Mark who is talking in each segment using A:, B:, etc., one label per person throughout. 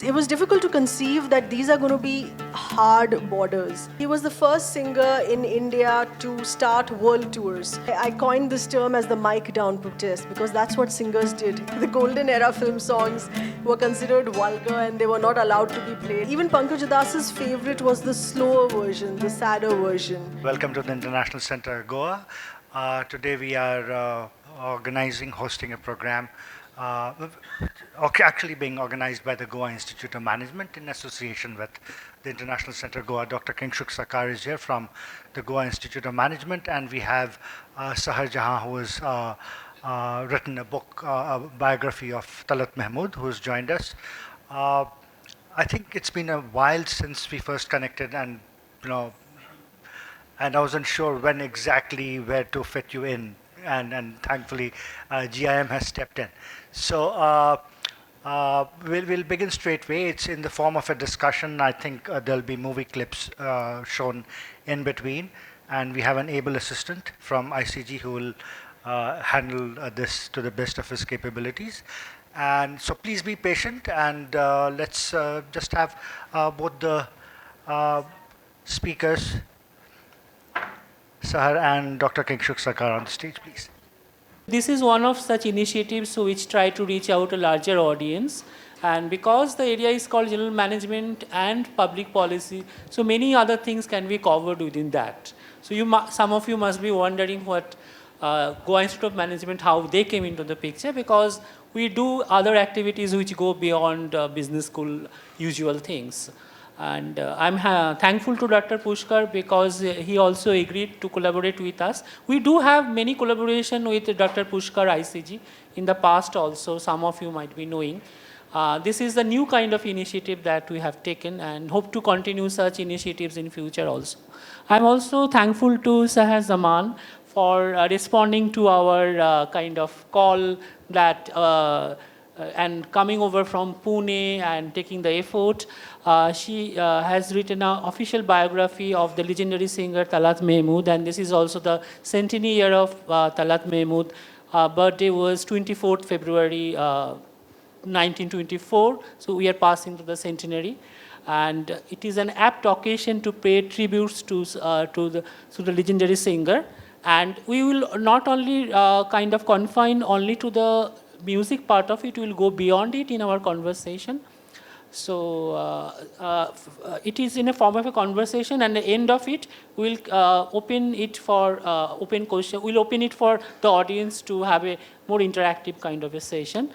A: It was difficult to conceive that these are going to be hard borders. He was the first singer in India to start world tours. I coined this term as the mic down protest because that's what singers did. The golden era film songs were considered vulgar and they were not allowed to be played. Even Pankaj Udas's favorite was the slower version, the sadder version.
B: Welcome to the International Center, Goa. Today we are hosting a program actually being organized by the Goa Institute of Management in association with the International Center Goa. Dr. Kingshuk Sarkar is here from the Goa Institute of Management, and we have Sahar Zaman, who has written a book, a biography of Talat Mahmood, who has joined us. I think it's been a while since we first connected, and I wasn't sure when exactly where to fit you in, and thankfully GIM has stepped in. So we'll begin straight away. It's in the form of a discussion. I think there'll be movie clips shown in between, and we have an able assistant from ICG who will handle this to the best of his capabilities. And so please be patient, and let's just have both the speakers, Sahar and Dr. Kingshuk Sarkar, on the stage, please.
C: This is one of such initiatives which try to reach out a larger audience, and because the area is called general management and public policy, so many other things can be covered within that. So some of you must be wondering what Goa Institute of Management, how they came into the picture, because we do other activities which go beyond business school usual things. And I'm thankful to Dr. Pushkar because he also agreed to collaborate with us. We do have many collaboration with Dr. Pushkar ICG in the past also, some of you might be knowing. This is the new kind of initiative that we have taken and hope to continue such initiatives in future also. I'm also thankful to Sahar Zaman for responding to our kind of call that and coming over from Pune and taking the effort. She has written an official biography of the legendary singer Talat Mahmood, and this is also the centenary year of Talat Mahmood. Birthday was 24th February 1924, so we are passing to the centenary. And it is an apt occasion to pay tributes to the legendary singer. And we will not only kind of confine only to the music part of it, will go beyond it in our conversation. So it is in a form of a conversation, and at the end of it, we'll open it for open question. We'll open it for the audience to have a more interactive kind of a session.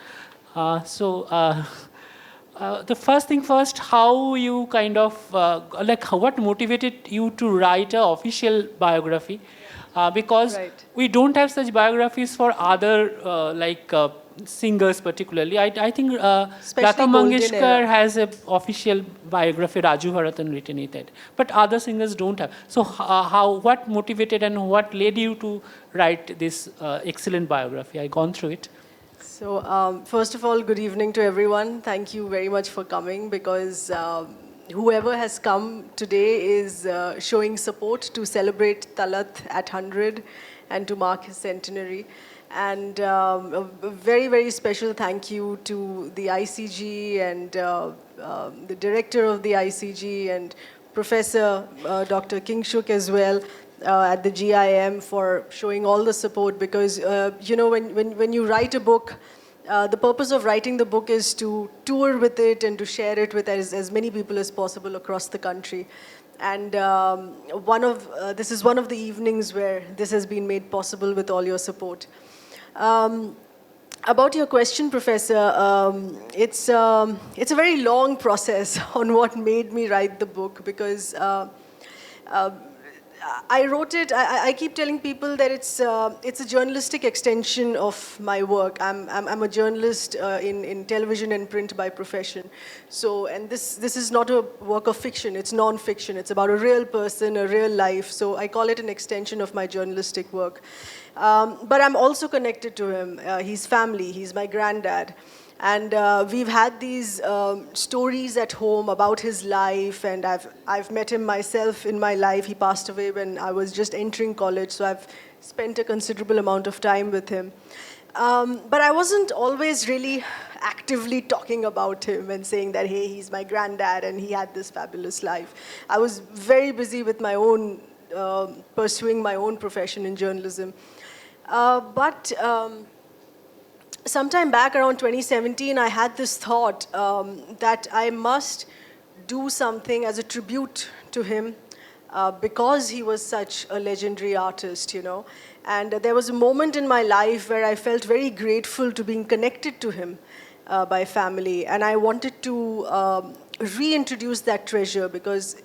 C: The first thing first, how you kind of what motivated you to write an official biography? Because we don't have such biographies for other singers particularly. I think Lata Mangeshkar has an official biography, Raju Bharatan written it, but other singers don't have. So what motivated and what led you to write this excellent biography? I've gone through it.
A: So first of all, good evening to everyone. Thank you very much for coming, because whoever has come today is showing support to celebrate Talat at 100 and to mark his centenary. And a very, very special thank you to the ICG and the director of the ICG and Professor Dr. Kingshuk as well at the GIM for showing all the support, because when you write a book, the purpose of writing the book is to tour with it and to share it with as many people as possible across the country. And this is one of the evenings where this has been made possible with all your support. About your question, Professor, it's a very long process on what made me write the book, because I wrote it. I keep telling people that it's a journalistic extension of my work. I'm a journalist in television and print by profession. So, and this is not a work of fiction. It's non-fiction. It's about a real person, a real life. So I call it an extension of my journalistic work. But I'm also connected to him. He's family. He's my granddad. And we've had these stories at home about his life, and I've met him myself in my life. He passed away when I was just entering college, so I've spent a considerable amount of time with him. But I wasn't always really actively talking about him and saying that, hey, he's my granddad and he had this fabulous life. I was very busy with my own, pursuing my own profession in journalism. But sometime back around 2017, I had this thought that I must do something as a tribute to him because he was such a legendary artist, you know. And there was a moment in my life where I felt very grateful to being connected to him by family. And I wanted to reintroduce that treasure because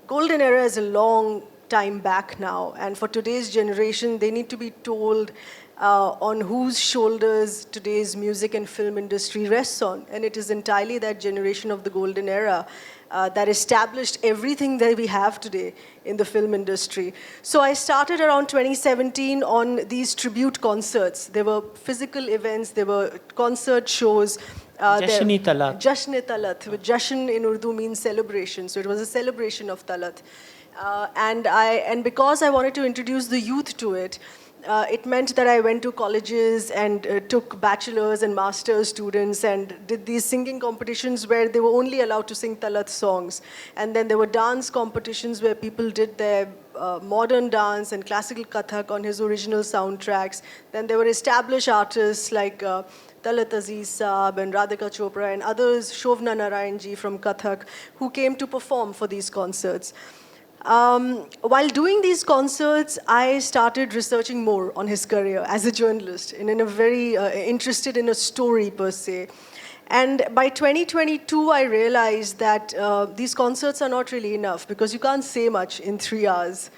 A: golden era is a long time back now. And for today's generation, they need to be told on whose shoulders today's music and film industry rests on. And it is entirely that generation of the golden era that established everything that we have today in the film industry. So I started around 2017 on these tribute concerts. There were physical events, there were concert shows.
C: Jashan-e-Talat.
A: Jashan-e-Talat, which Jashan in Urdu means celebration. So it was a celebration of Talat. And because I wanted to introduce the youth to it, it meant that I went to colleges and took bachelor's and master's students and did these singing competitions where they were only allowed to sing Talat songs. And then there were dance competitions where people did their modern dance and classical Kathak on his original soundtracks. Then there were established artists like Talat Aziz Saab and Radhika Chopra and others, Shovna Narayanji from Kathak, who came to perform for these concerts. While doing these concerts, I started researching more on his career as a journalist and in a very interested in a story per se. And by 2022, I realized that these concerts are not really enough because you can't say much in 3 hours.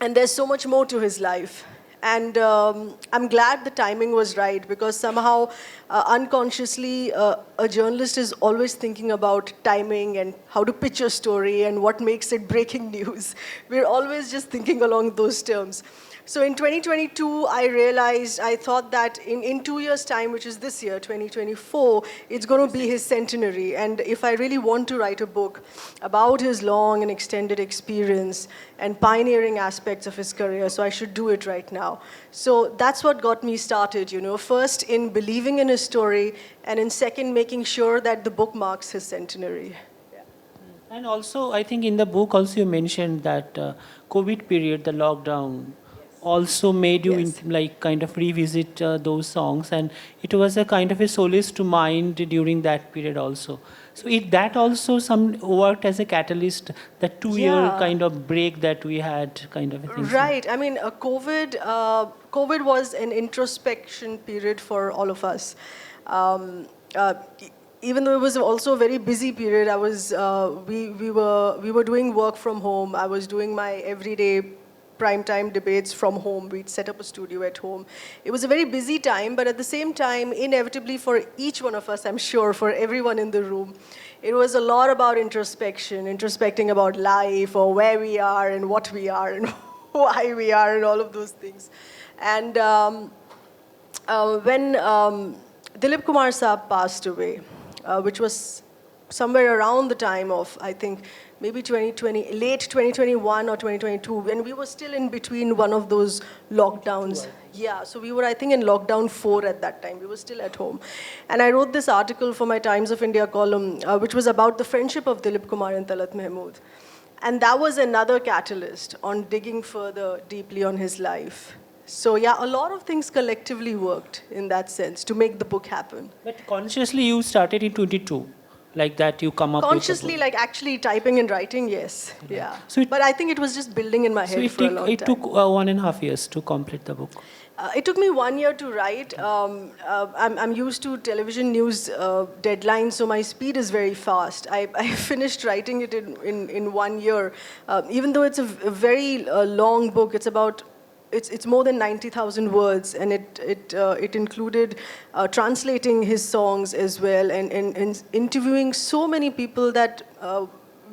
A: And there's so much more to his life. And I'm glad the timing was right because somehow, unconsciously, a journalist is always thinking about timing and how to pitch a story and what makes it breaking news. We're always just thinking along those terms. So in 2022, I thought that in 2 years' time, which is this year, 2024, it's going to be his centenary. And if I really want to write a book about his long and extended experience and pioneering aspects of his career, so I should do it right now. So that's what got me started, you know, first in believing in his story, and in second, making sure that the book marks his centenary.
C: And also, I think in the book also you mentioned that COVID period, the lockdown, also made you like kind of revisit those songs, and it was a kind of a solace to mind during that period also. So that also some worked as a catalyst, that 2-year kind of break that we had, kind of a thing.
A: Right. I mean, COVID was an introspection period for all of us. Even though it was also a very busy period, we were doing work from home. I was doing my everyday primetime debates from home. We'd set up a studio at home. It was a very busy time, but at the same time, inevitably for each one of us, I'm sure, for everyone in the room, it was a lot about introspection, introspecting about life or where we are and what we are and why we are and all of those things. And when Dilip Kumar Saab passed away, which was somewhere around the time of, I think, maybe 2020, late 2021 or 2022, when we were still in between one of those lockdowns. Yeah, so we were, I think, in lockdown 4 at that time. We were still at home. And I wrote this article for my Times of India column, which was about the friendship of Dilip Kumar and Talat Mahmood. And that was another catalyst on digging further deeply on his life. So yeah, a lot of things collectively worked in that sense to make the book happen.
C: But consciously you started in 22. Like that you come up
A: consciously, like actually typing and writing, yes. Yeah. So but I think it was just building in my head for a long time.
C: It took 1.5 years to complete the book.
A: It took me 1 year to write. I'm used to television news deadlines, so my speed is very fast. I finished writing it in 1 year. Even though it's a very long book, it's more than 90,000 words, and it included translating his songs as well, and interviewing so many people that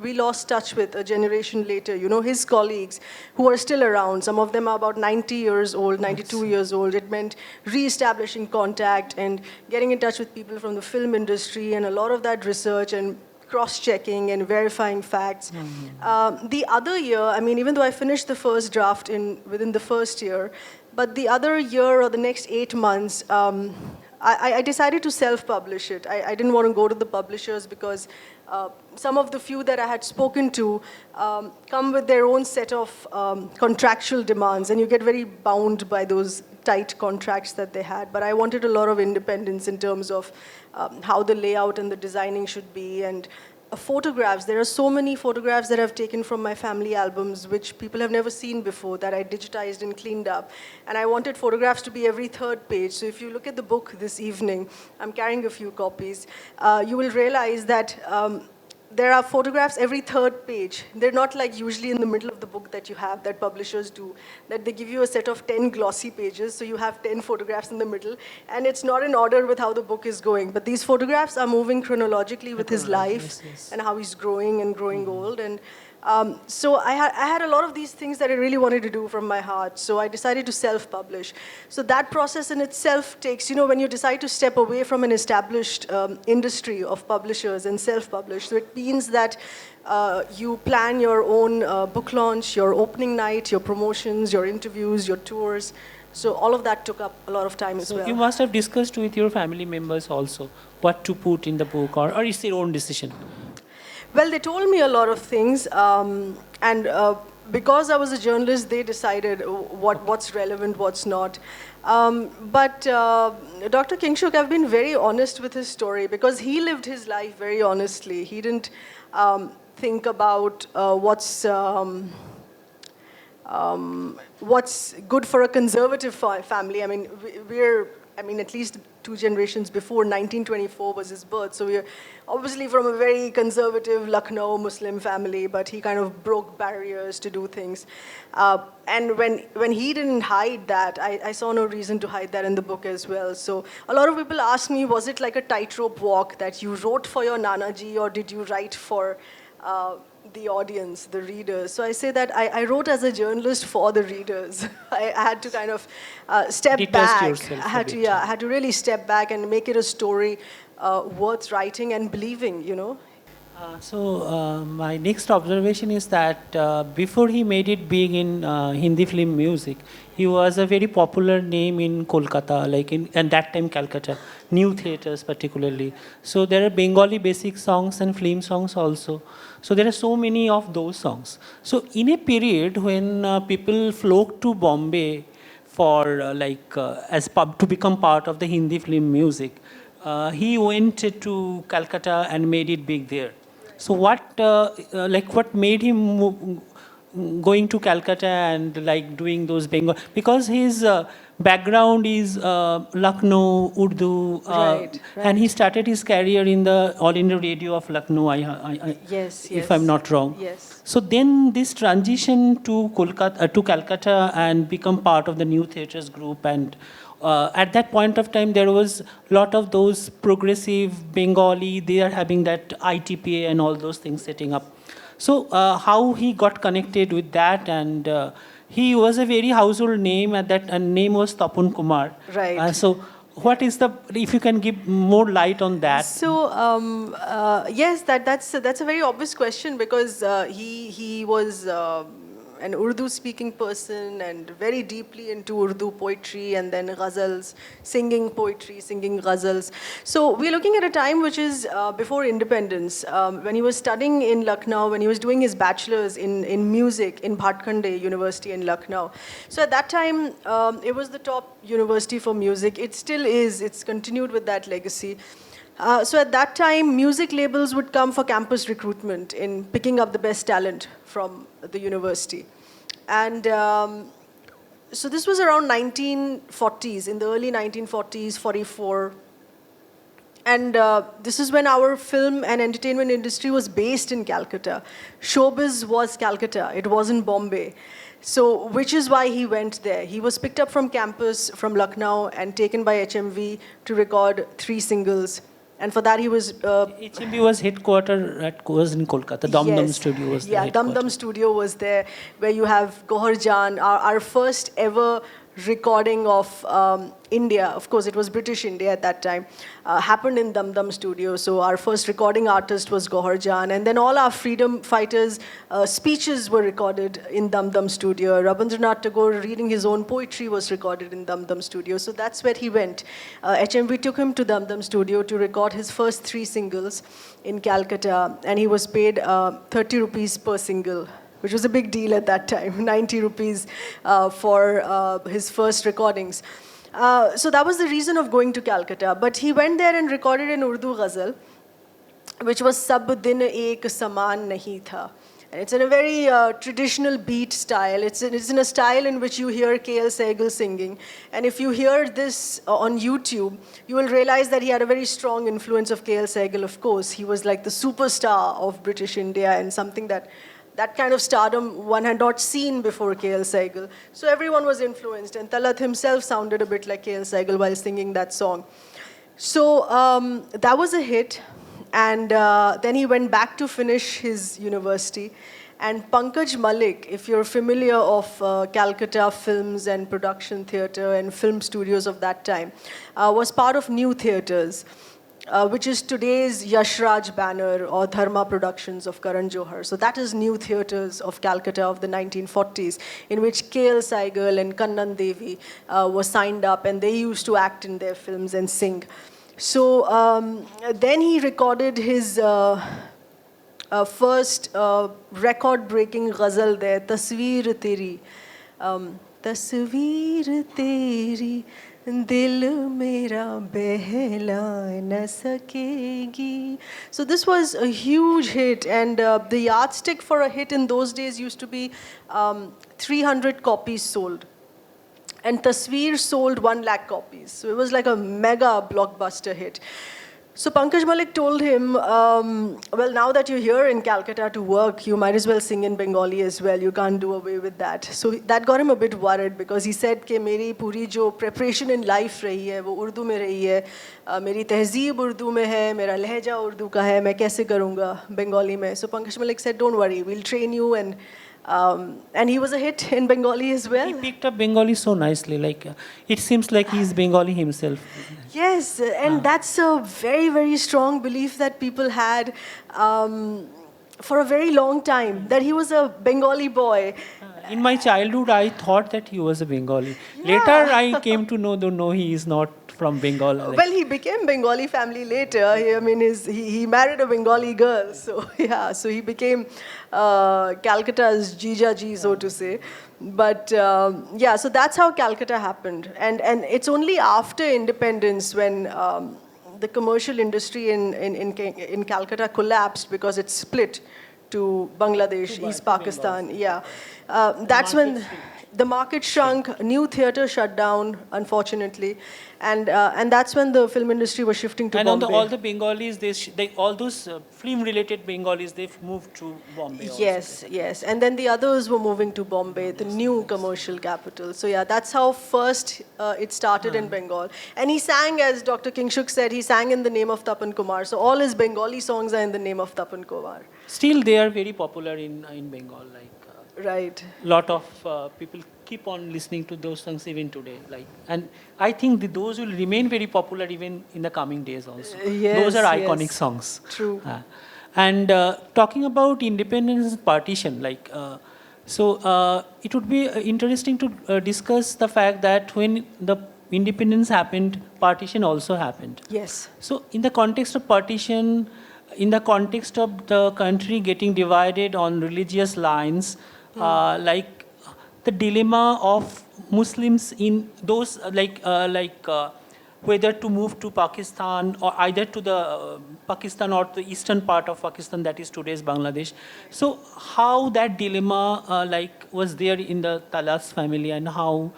A: we lost touch with a generation later. You know, his colleagues who are still around. Some of them are about 90 years old, 92 years old. It meant re-establishing contact and getting in touch with people from the film industry, and a lot of that research and cross-checking and verifying facts. The other year, I mean, even though I finished the first draft within the first year, But the other year or the next 8 months, I decided to self-publish it. I didn't want to go to the publishers because some of the few that I had spoken to come with their own set of contractual demands, and you get very bound by those tight contracts that they had. But I wanted a lot of independence in terms of how the layout and the designing should be, and photographs. There are so many photographs that I've taken from my family albums, which people have never seen before, that I digitized and cleaned up. And I wanted photographs to be every third page. So if you look at the book this evening, I'm carrying a few copies, you will realize that there are photographs every third page. They're not like usually in the middle of the book that you have, that publishers do, that they give you a set of 10 glossy pages, so you have 10 photographs in the middle, and it's not in order with how the book is going. But these photographs are moving chronologically with his life, and how he's growing and growing old. And so I had a lot of these things that I really wanted to do from my heart, so I decided to self-publish. So that process in itself takes, when you decide to step away from an established industry of publishers and self-publish, so it means that you plan your own book launch, your opening night, your promotions, your interviews, your tours. So all of that took up a lot of time as well.
C: You must have discussed with your family members also what to put in the book, or it's their own decision?
A: Well, they told me a lot of things, and because I was a journalist, they decided what's relevant, what's not. But Dr. Kingshuk, I've been very honest with his story, because he lived his life very honestly. He didn't think about what's good for a conservative family. I mean, at least 2 generations before, 1924 was his birth. So we're obviously from a very conservative Lucknow Muslim family, but he kind of broke barriers to do things. And when he didn't hide that, I saw no reason to hide that in the book as well. So a lot of people ask me, was it like a tightrope walk that you wrote for your Nanaji, or did you write for the audience, the readers? So I say that I wrote as a journalist for the readers. I had to kind of step back. I had to really step back and make it a story worth writing and believing,
C: So my next observation is that before he made it big in Hindi film music, he was a very popular name in Kolkata, and that time Calcutta, new theatres particularly. So there are Bengali basic songs and film songs also. So there are so many of those songs. So in a period when people flocked to Bombay for to become part of the Hindi film music, he went to Calcutta and made it big there. So what made him going to Calcutta and doing those Bengal? Because his background is Lucknow, Urdu,
A: right.
C: And he started his career in the All India Radio of Lucknow,
A: yes,
C: if I'm not wrong.
A: Yes.
C: So then this transition to Calcutta and become part of the New Theatres group, and at that point of time, there was a lot of those progressive Bengali, they are having that ITPA and all those things setting up. So how he got connected with that, and he was a very household name at that, and name was Tapun Kumar.
A: Right.
C: So what is if you can give more light on that?
A: So yes, that's a very obvious question, because he was an Urdu-speaking person and very deeply into Urdu poetry, and then ghazals, singing poetry, singing ghazals. So we're looking at a time which is before independence, when he was studying in Lucknow, when he was doing his bachelor's in music in Bhatkhande University in Lucknow. So at that time, it was the top university for music. It still is. It's continued with that legacy. So at that time, music labels would come for campus recruitment in picking up the best talent from the university. And so this was around 1940s, in the early 1940s, 44. And this is when our film and entertainment industry was based in Calcutta. Showbiz was Calcutta. It wasn't Bombay. So, which is why he went there. He was picked up from campus, from Lucknow, and taken by HMV to record 3 singles. And for that, he was...
C: HMV was headquartered was in Kolkata. Dum Dum Studio was there.
A: Yeah, Dum Dum Studio was there, where you have Gohar Jan, our first ever recording of India, of course it was British India at that time, happened in Dum Dum Studio. So our first recording artist was Gohar Jan, and then all our freedom fighters' speeches were recorded in Dum Dum Studio. Rabindranath Tagore reading his own poetry was recorded in Dum Dum Studio. So that's where he went. HMV took him to Dum Dum Studio to record his first 3 singles in Calcutta, and he was paid 30 rupees per single, which was a big deal at that time, 90 rupees for his first recordings. So that was the reason of going to Calcutta. But he went there and recorded an Urdu ghazal, which was Sab Din Ek Saman Nahi Tha. And it's in a very traditional beat style. It's in a style in which you hear K.L. Sehgal singing. And if you hear this on YouTube, you will realize that he had a very strong influence of K.L. Sehgal, of course. He was like the superstar of British India, and something that kind of stardom one had not seen before K.L. Sehgal. So everyone was influenced, and Talat himself sounded a bit like K.L. Sehgal while singing that song. So that was a hit, and then he went back to finish his university. And Pankaj Malik, if you're familiar of Calcutta films and production theatre and film studios of that time, was part of New Theatres. Which is today's Yashraj banner or Dharma Productions of Karan Johar. So that is New Theatres of Calcutta of the 1940s, in which K.L. Sehgal and Kannan Devi were signed up, and they used to act in their films and sing. So then he recorded his first record-breaking ghazal there, Tasveer Teri. Tasveer Teri Dil mera behla na sakegi. So this was a huge hit, and the yardstick for a hit in those days used to be 300 copies sold. And Tasveer sold 1 lakh copies. So it was like a mega blockbuster hit. So Pankaj Malik told him, well, now that you're here in Calcutta to work, you might as well sing in Bengali as well. You can't do away with that. So that got him a bit worried, because he said कि मेरी पूरी जो preparation in life रही है वो उर्दू में रही है, मेरी तहजीब उर्दू में है, मेरा लहजा उर्दू का है, मैं कैसे करूँगा Bengali में. So Pankaj Malik said, don't worry, we'll train you. And he was a hit in Bengali as well.
C: He picked up Bengali so nicely. Like it seems like he's Bengali himself.
A: Yes, and that's a very, very strong belief that people had for a very long time, that he was a Bengali boy.
C: In my childhood, I thought that he was a Bengali.
A: Yeah.
C: Later, I came to know that no, he is not from Bengal.
A: Well, he became Bengali family later. He married a Bengali girl. So, yeah, so he became Calcutta's Jija Ji, so to say. But, yeah, so that's how Calcutta happened. And it's only after independence when the commercial industry in Calcutta collapsed, because it split to Bangladesh, East Pakistan. Yeah, that's when the market shrunk. New theatre shut down, unfortunately, and that's when the film industry was shifting to Bombay.
C: And all the Bengalis, all those film-related Bengalis, they've moved to Bombay.
A: Yes,
C: also.
A: yes, and then the others were moving to Bombay, the new commercial capital. So yeah, that's how first it started in Bengal. And he sang, as Dr. Kingshuk said, he sang in the name of Tapan Kumar. So all his Bengali songs are in the name of Tapan Kumar.
C: Still, they are very popular in Bengal.
A: Right.
C: Lot of people keep on listening to those songs even today. And I think those will remain very popular even in the coming days also.
A: Yes,
C: those are iconic
A: yes.
C: songs.
A: True.
C: And talking about independence and partition, it would be interesting to discuss the fact that when the independence happened, partition also happened.
A: Yes.
C: So in the context of partition, in the context of the country getting divided on religious lines, the dilemma of Muslims in those, whether to move to Pakistan or either to the Pakistan or the eastern part of Pakistan, that is today's Bangladesh. So how that dilemma was there in the Talat's family, and how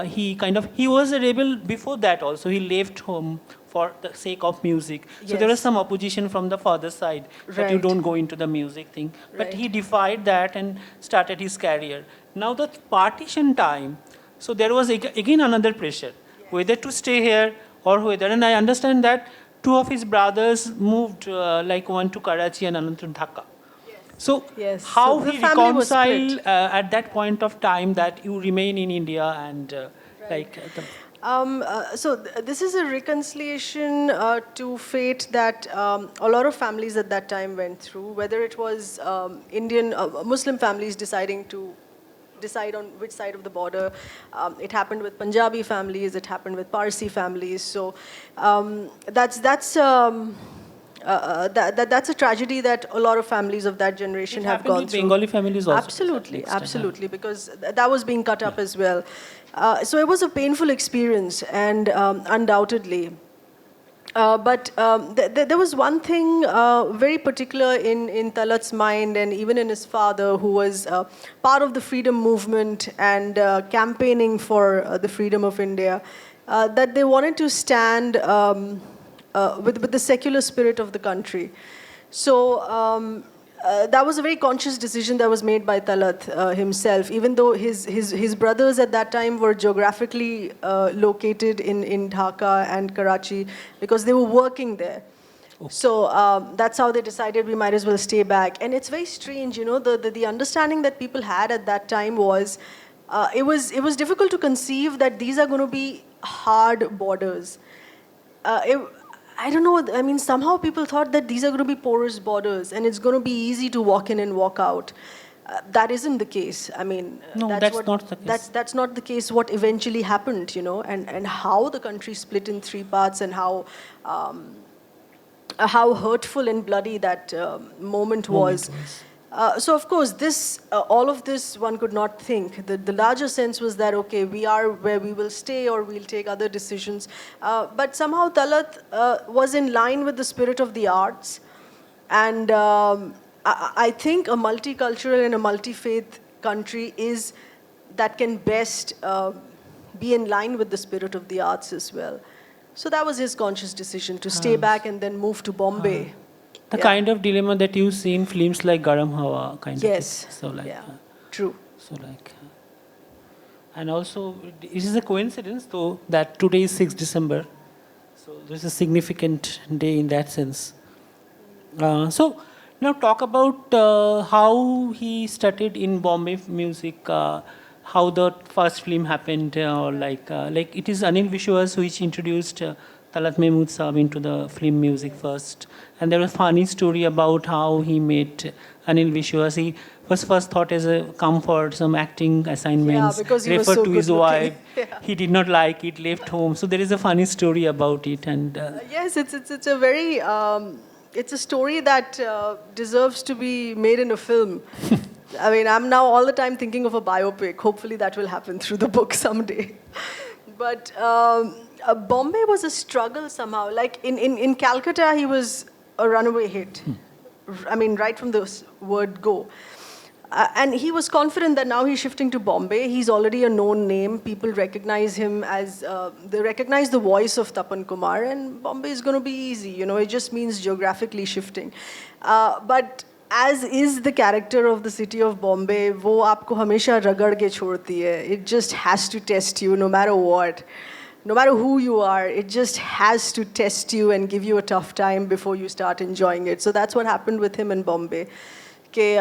C: he was a rebel before that also. He left home for the sake of music.
A: Yes.
C: So there was some opposition from the father side that you
A: Right.
C: don't go into the music thing. But
A: Right.
C: he defied that and started his career. Now the partition time, so there was again another pressure, whether to stay here or whether, and I understand that 2 of his brothers moved, one to Karachi and another to Dhaka. So
A: Yes.
C: how
A: So the
C: he
A: family was
C: reconciled
A: split.
C: at that point of time that you remain in India and Like,
A: This is a reconciliation to fate that a lot of families at that time went through, whether it was Indian Muslim families deciding to decide on which side of the border. It happened with Punjabi families. It happened with Parsi families. So that's a tragedy that a lot of families of that generation
C: it
A: have
C: happened
A: gone
C: with
A: through.
C: Bengali families also.
A: Absolutely, absolutely, because that was being cut up as well. So it was a painful experience, and undoubtedly. But there was one thing very particular in Talat's mind, and even in his father, who was part of the freedom movement and campaigning for the freedom of India, that they wanted to stand with the secular spirit of the country. So that was a very conscious decision that was made by Talat himself, even though his brothers at that time were geographically located in Dhaka and Karachi because they were working there. So that's how they decided we might as well stay back. And it's very strange, you know, the understanding that people had at that time was, it was difficult to conceive that these are going to be hard borders. I don't know, I mean, somehow people thought that these are going to be porous borders and it's going to be easy to walk in and walk out. That isn't the case. I mean,
C: No, that's not the case.
A: That's not the case what eventually happened, you know, and how the country split in three parts and how hurtful and bloody that moment was. So of course, all of this one could not think. The larger sense was that, okay, we are where we will stay or we'll take other decisions. But somehow Talat was in line with the spirit of the arts. And I think a multicultural and a multi-faith country is that can best be in line with the spirit of the arts as well. So that was his conscious decision to stay back and then move to Bombay.
C: The kind of dilemma that you see in films like Garam Hawa, kind of.
A: Yes.
C: So like,
A: yeah. True.
C: So like, and also, it is a coincidence though that today is 6th December. So there's a significant day in that sense. So now talk about how he started in Bombay music, how the first film happened, or like it is Anil Vishwas which introduced Talat Mahmood Saab into the film music first. And there was a funny story about how he met Anil Vishwas. He was first thought as a comfort, some acting assignments,
A: because he was
C: referred
A: so
C: to his
A: good-looking.
C: wife.
A: Yeah.
C: He did not like it, left home. So there is a funny story about it. And
A: Yes, it's a very it's a story that deserves to be made in a film. I mean, I'm now all the time thinking of a biopic. Hopefully, that will happen through the book someday. But Bombay was a struggle somehow. Like in Calcutta, he was a runaway hit. I mean, right from the word go. And he was confident that now he's shifting to Bombay. He's already a known name. People recognize him as, they recognize the voice of Tapan Kumar, and Bombay is going to be easy. You know, it just means geographically shifting. But as is the character of the city of Bombay, वो आपको हमेशा रगड़ के छोड़ती है. It just has to test you no matter what. No matter who you are, it just has to test you and give you a tough time before you start enjoying it. So that's what happened with him in Bombay. Okay,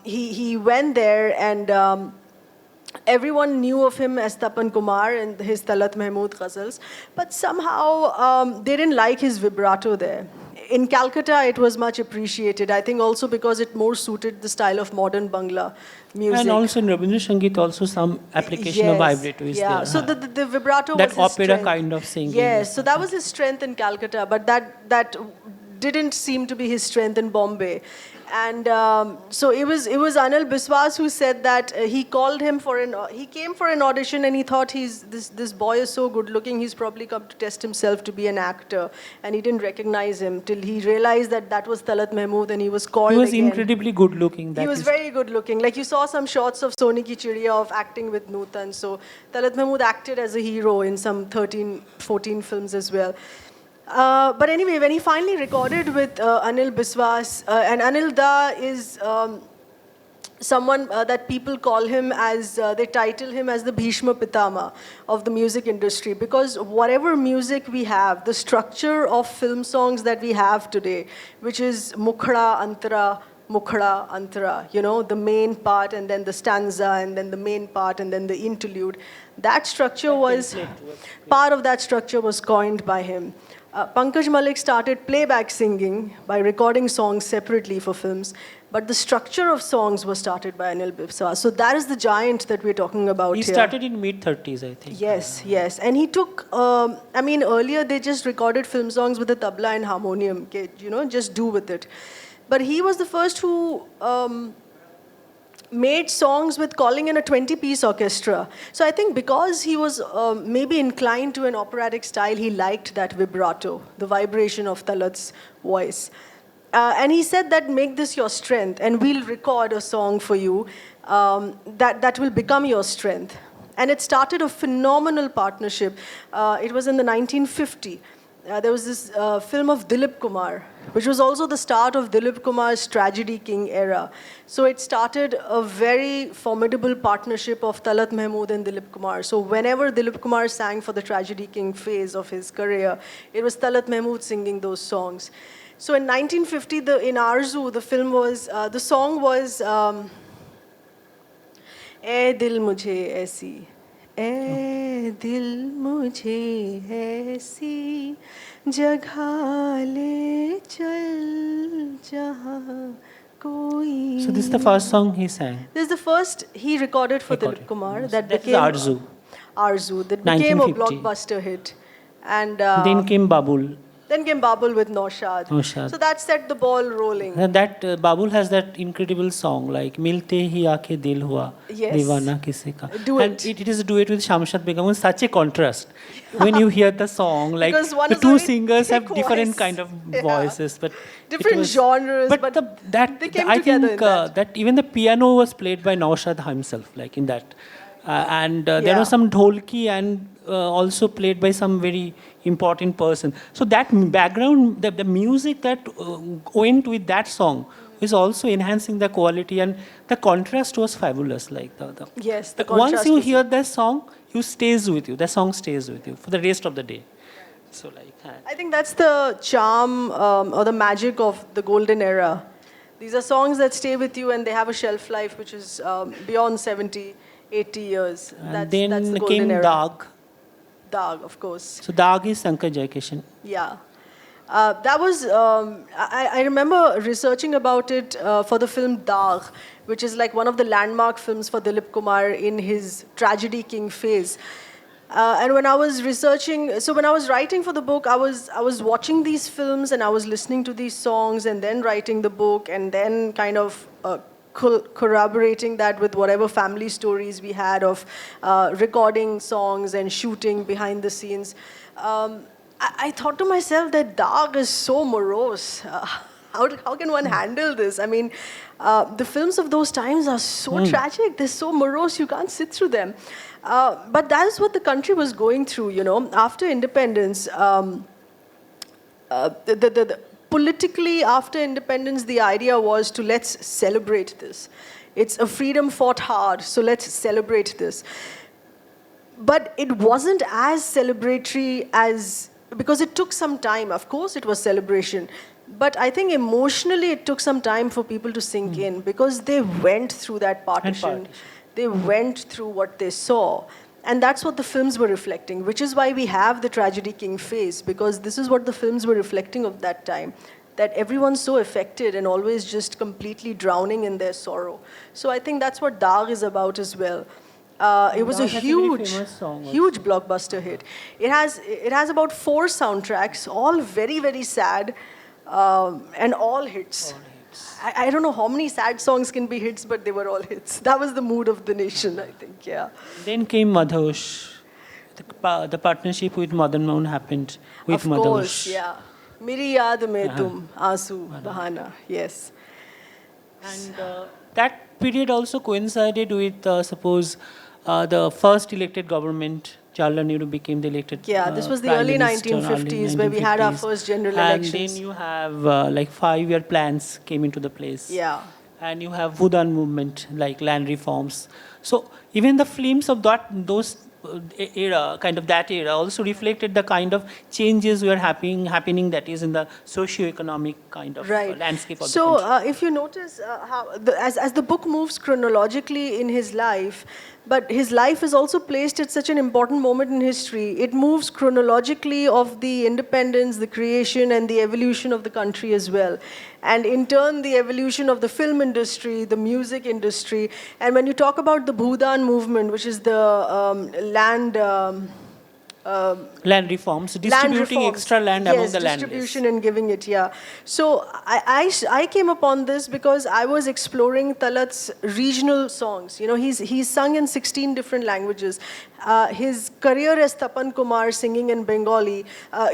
A: he went there and everyone knew of him as Tapan Kumar and his Talat Mahmood ghazals, but somehow they didn't like his vibrato there. In Calcutta, it was much appreciated. I think also because it more suited the style of modern Bangla music.
C: And also in Rabindra Sangeet, also some application of vibrato is there.
A: So the vibrato
C: that
A: was his
C: opera
A: strength.
C: kind of singing.
A: Yes, so that was his strength in Calcutta, but that didn't seem to be his strength in Bombay. And so it was Anil Biswas who said that he called him he came for an audition and he thought this boy is so good looking, he's probably come to test himself to be an actor, and he didn't recognize him till he realized that was Talat Mahmood, and he was called
C: He was
A: again.
C: incredibly good looking.
A: He was very good looking. Like you saw some shots of Soni Ki Chidiya of acting with Nutan. So Talat Mahmood acted as a hero in some 13, 14 films as well. But anyway, when he finally recorded with Anil Biswas, and Anil Da is someone that people call him as, they title him as the Bhishma Pitama of the music industry, because whatever music we have, the structure of film songs that we have today, which is Mukhra, Antara, Mukhada, Antara, the main part and then the stanza and then the main part and then the interlude. That structure was, part of that structure was coined by him. Pankaj Malik started playback singing by recording songs separately for films, but the structure of songs was started by Anil Biswas. So that is the giant that we're talking about
C: He
A: here.
C: started in mid-30s, I think.
A: Yes. And he took, earlier they just recorded film songs with the tabla and harmonium, just do with it. But he was the first who made songs with calling in a 20-piece orchestra. So I think because he was maybe inclined to an operatic style, he liked that vibrato, the vibration of Talat's voice. And he said that make this your strength, and we'll record a song for you that will become your strength. And it started a phenomenal partnership. It was in the 1950. There was this film of Dilip Kumar, which was also the start of Dilip Kumar's Tragedy King era. So it started a very formidable partnership of Talat Mahmood and Dilip Kumar. So whenever Dilip Kumar sang for the Tragedy King phase of his career, it was Talat Mahmood singing those songs. So in 1950, in Arzu, the song was "Ae Dil Mujhe Aisi." ए दिल मुझे ऐसी जगह ले चल जहाँ कोई.
C: So this is the first song he sang.
A: This is the first he recorded for Dilip Kumar that
C: That is
A: became
C: Arzu.
A: that became a
C: 1950.
A: blockbuster hit. And
C: Then came Babul.
A: then came Babul with Naushad. So that set the ball rolling.
C: And that Babul has that incredible song like "Milte hi aake dil hua,
A: Yes.
C: Deewana kisi ka."
A: Duet.
C: And it is a duet with Shamshad Begum. It's such a contrast when you hear the song. Like
A: Because one
C: the
A: is
C: two
A: very
C: singers have
A: thick
C: different
A: voice.
C: kind of
A: Yeah.
C: voices, but
A: Different
C: it was,
A: genres, but they came
C: I
A: together
C: think
A: in that.
C: that even the piano was played by Naushad himself, like in that. And there
A: Yeah.
C: was some dholki and also played by some very important person. So that background, the music that went with that song is also enhancing the quality, and the contrast was fabulous. Like
A: Yes, the
C: once
A: contrast
C: you
A: was-
C: hear that song, the song stays with you for the rest of the day. So
A: I think that's the charm or the magic of the golden era. These are songs that stay with you and they have a shelf life which is beyond 70, 80 years.
C: and
A: That's the
C: then
A: golden
C: came
A: era.
C: Daag.
A: Daag, of course.
C: So Daag is Shankar Jaikishan.
A: Yeah. That was, I remember researching about it for the film Daag, which is like one of the landmark films for Dilip Kumar in his Tragedy King phase. And when I was researching, so when I was writing for the book, I was watching these films and I was listening to these songs and then writing the book and then kind of corroborating that with whatever family stories we had of recording songs and shooting behind the scenes. I thought to myself that Daag is so morose. How can one handle this? I mean, the films of those times are so tragic. They're so morose, you can't sit through them. But that is what the country was going through, you know. After independence, politically, after independence, the idea was to let's celebrate this. It's a freedom fought hard, so let's celebrate this. But it wasn't as celebratory as, because it took some time. Of course, it was celebration. But I think emotionally, it took some time for people to sink in because they went through that partition. They went through what they saw. And that's what the films were reflecting, which is why we have the Tragedy King phase, because this is what the films were reflecting of that time, that everyone's so affected and always just completely drowning in their sorrow. So I think that's what Daag is about as well. It was a
C: Daag has a very
A: huge,
C: famous song also.
A: huge blockbuster hit. It has about 4 soundtracks, all very, very sad, and all hits. I don't know how many sad songs can be hits, but they were all hits. That was the mood of the nation, I think, yeah.
C: Then came Madhosh. The partnership with Madan Mohan happened with
A: Of
C: Madhosh.
A: course, yeah. Meri yaad mein tum, aansu bahana, yes.
C: And that period also coincided with, suppose, the first elected government. Jawaharlal Nehru became the elected
A: Yeah, this was the
C: Prime
A: early
C: Minister,
A: 1950s where we had our
C: 1950s.
A: first general
C: and
A: elections.
C: then you have like 5-year plans came into the place.
A: Yeah.
C: And you have Bhudan movement, like land reforms. So even the films of those era, kind of that era, also reflected the kind of changes were happening that is in the socio-economic kind of landscape of the
A: So
C: country.
A: if you notice how, as the book moves chronologically in his life, but his life is also placed at such an important moment in history. It moves chronologically of the independence, the creation, and the evolution of the country as well. And in turn, the evolution of the film industry, the music industry. And when you talk about the Bhudan movement, which is the land...
C: Land reforms, distributing extra land among the landless.
A: Distribution and giving it, yeah. So I came upon this because I was exploring Talat's regional songs. You know, he's sung in 16 different languages. His career as Tapan Kumar singing in Bengali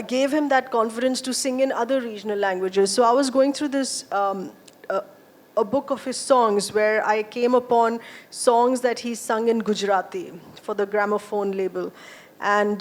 A: gave him that confidence to sing in other regional languages. So I was going through this a book of his songs where I came upon songs that he sung in Gujarati for the gramophone label. And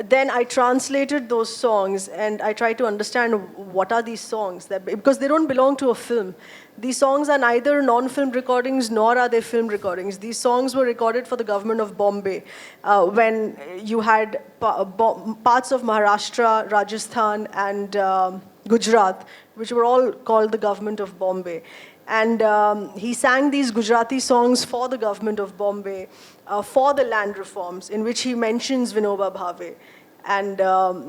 A: then I translated those songs and I tried to understand what are these songs, because they don't belong to a film. These songs are neither non-film recordings nor are they film recordings. These songs were recorded for the government of Bombay when you had parts of Maharashtra, Rajasthan and Gujarat, which were all called the government of Bombay. And he sang these Gujarati songs for the government of Bombay, for the land reforms, in which he mentions Vinoba Bhave and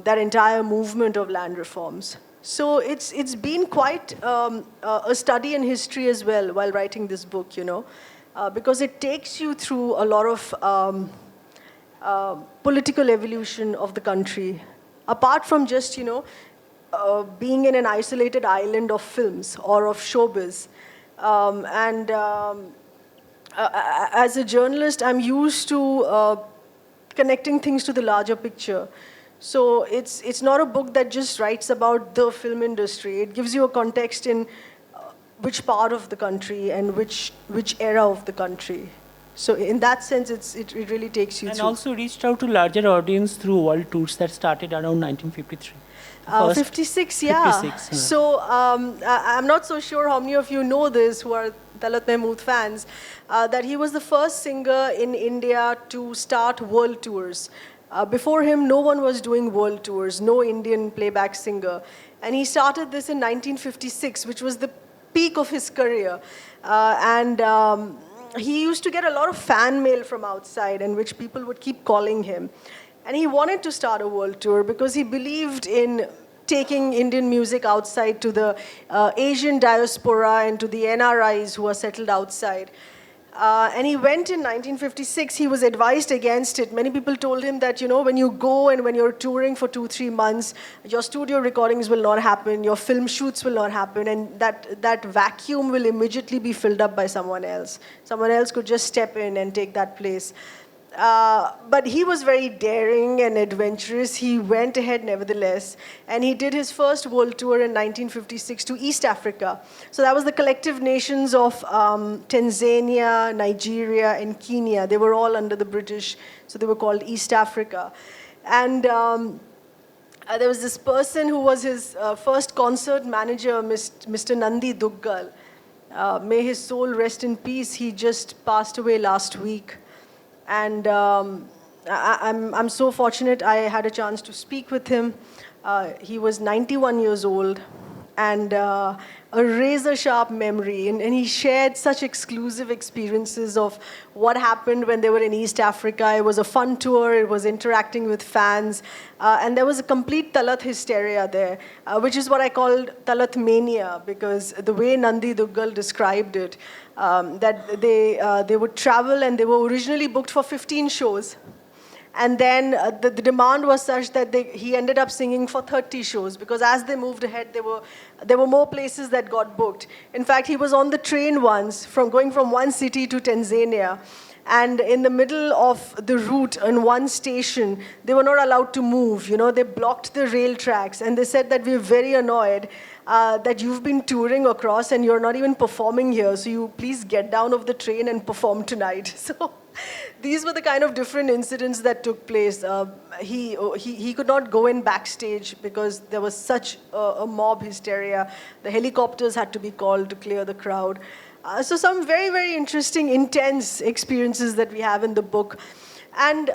A: that entire movement of land reforms. So it's been quite a study in history as well while writing this book, you know, because it takes you through a lot of political evolution of the country, apart from just, you know, being in an isolated island of films or of showbiz. As a journalist, I'm used to connecting things to the larger picture. So it's not a book that just writes about the film industry. It gives you a context in which part of the country and which era of the country. So in that sense, it really takes you through.
C: And also reached out to larger audience through world tours that started around 1953.
A: 56, yeah.
C: 56,
A: So I'm not so sure how many of you know this who are Talat Mahmood fans, that he was the first singer in India to start world tours. Before him, no one was doing world tours, no Indian playback singer. And he started this in 1956, which was the peak of his career. He used to get a lot of fan mail from outside, in which people would keep calling him. And he wanted to start a world tour because he believed in taking Indian music outside to the Asian diaspora and to the NRIs who are settled outside. And he went in 1956. He was advised against it. Many people told him that, you know, when you go and when you're touring for 2-3 months, your studio recordings will not happen, your film shoots will not happen, and that vacuum will immediately be filled up by someone else. Someone else could just step in and take that place. But he was very daring and adventurous. He went ahead nevertheless. And he did his first world tour in 1956 to East Africa. So that was the collective nations of Tanzania, Nigeria, and Kenya. They were all under the British, so they were called East Africa. And there was this person who was his first concert manager, Mr. Nandi Duggal. May his soul rest in peace. He just passed away last week. And I'm so fortunate I had a chance to speak with him. He was 91 years old and a razor-sharp memory. And he shared such exclusive experiences of what happened when they were in East Africa. It was a fun tour. It was interacting with fans. And there was a complete Talat hysteria there, which is what I called Talat mania, because the way Nandi Duggal described it, that they would travel and they were originally booked for 15 shows. And then the demand was such that he ended up singing for 30 shows, because as they moved ahead, there were more places that got booked. In fact, he was on the train once, going from one city to Tanzania. And in the middle of the route, on one station, they were not allowed to move. You know, they blocked the rail tracks. And they said that we're very annoyed that you've been touring across and you're not even performing here. So you please get down off the train and perform tonight. So these were the kind of different incidents that took place. He could not go in backstage because there was such a mob hysteria. The helicopters had to be called to clear the crowd. So some very, very interesting, intense experiences that we have in the book. And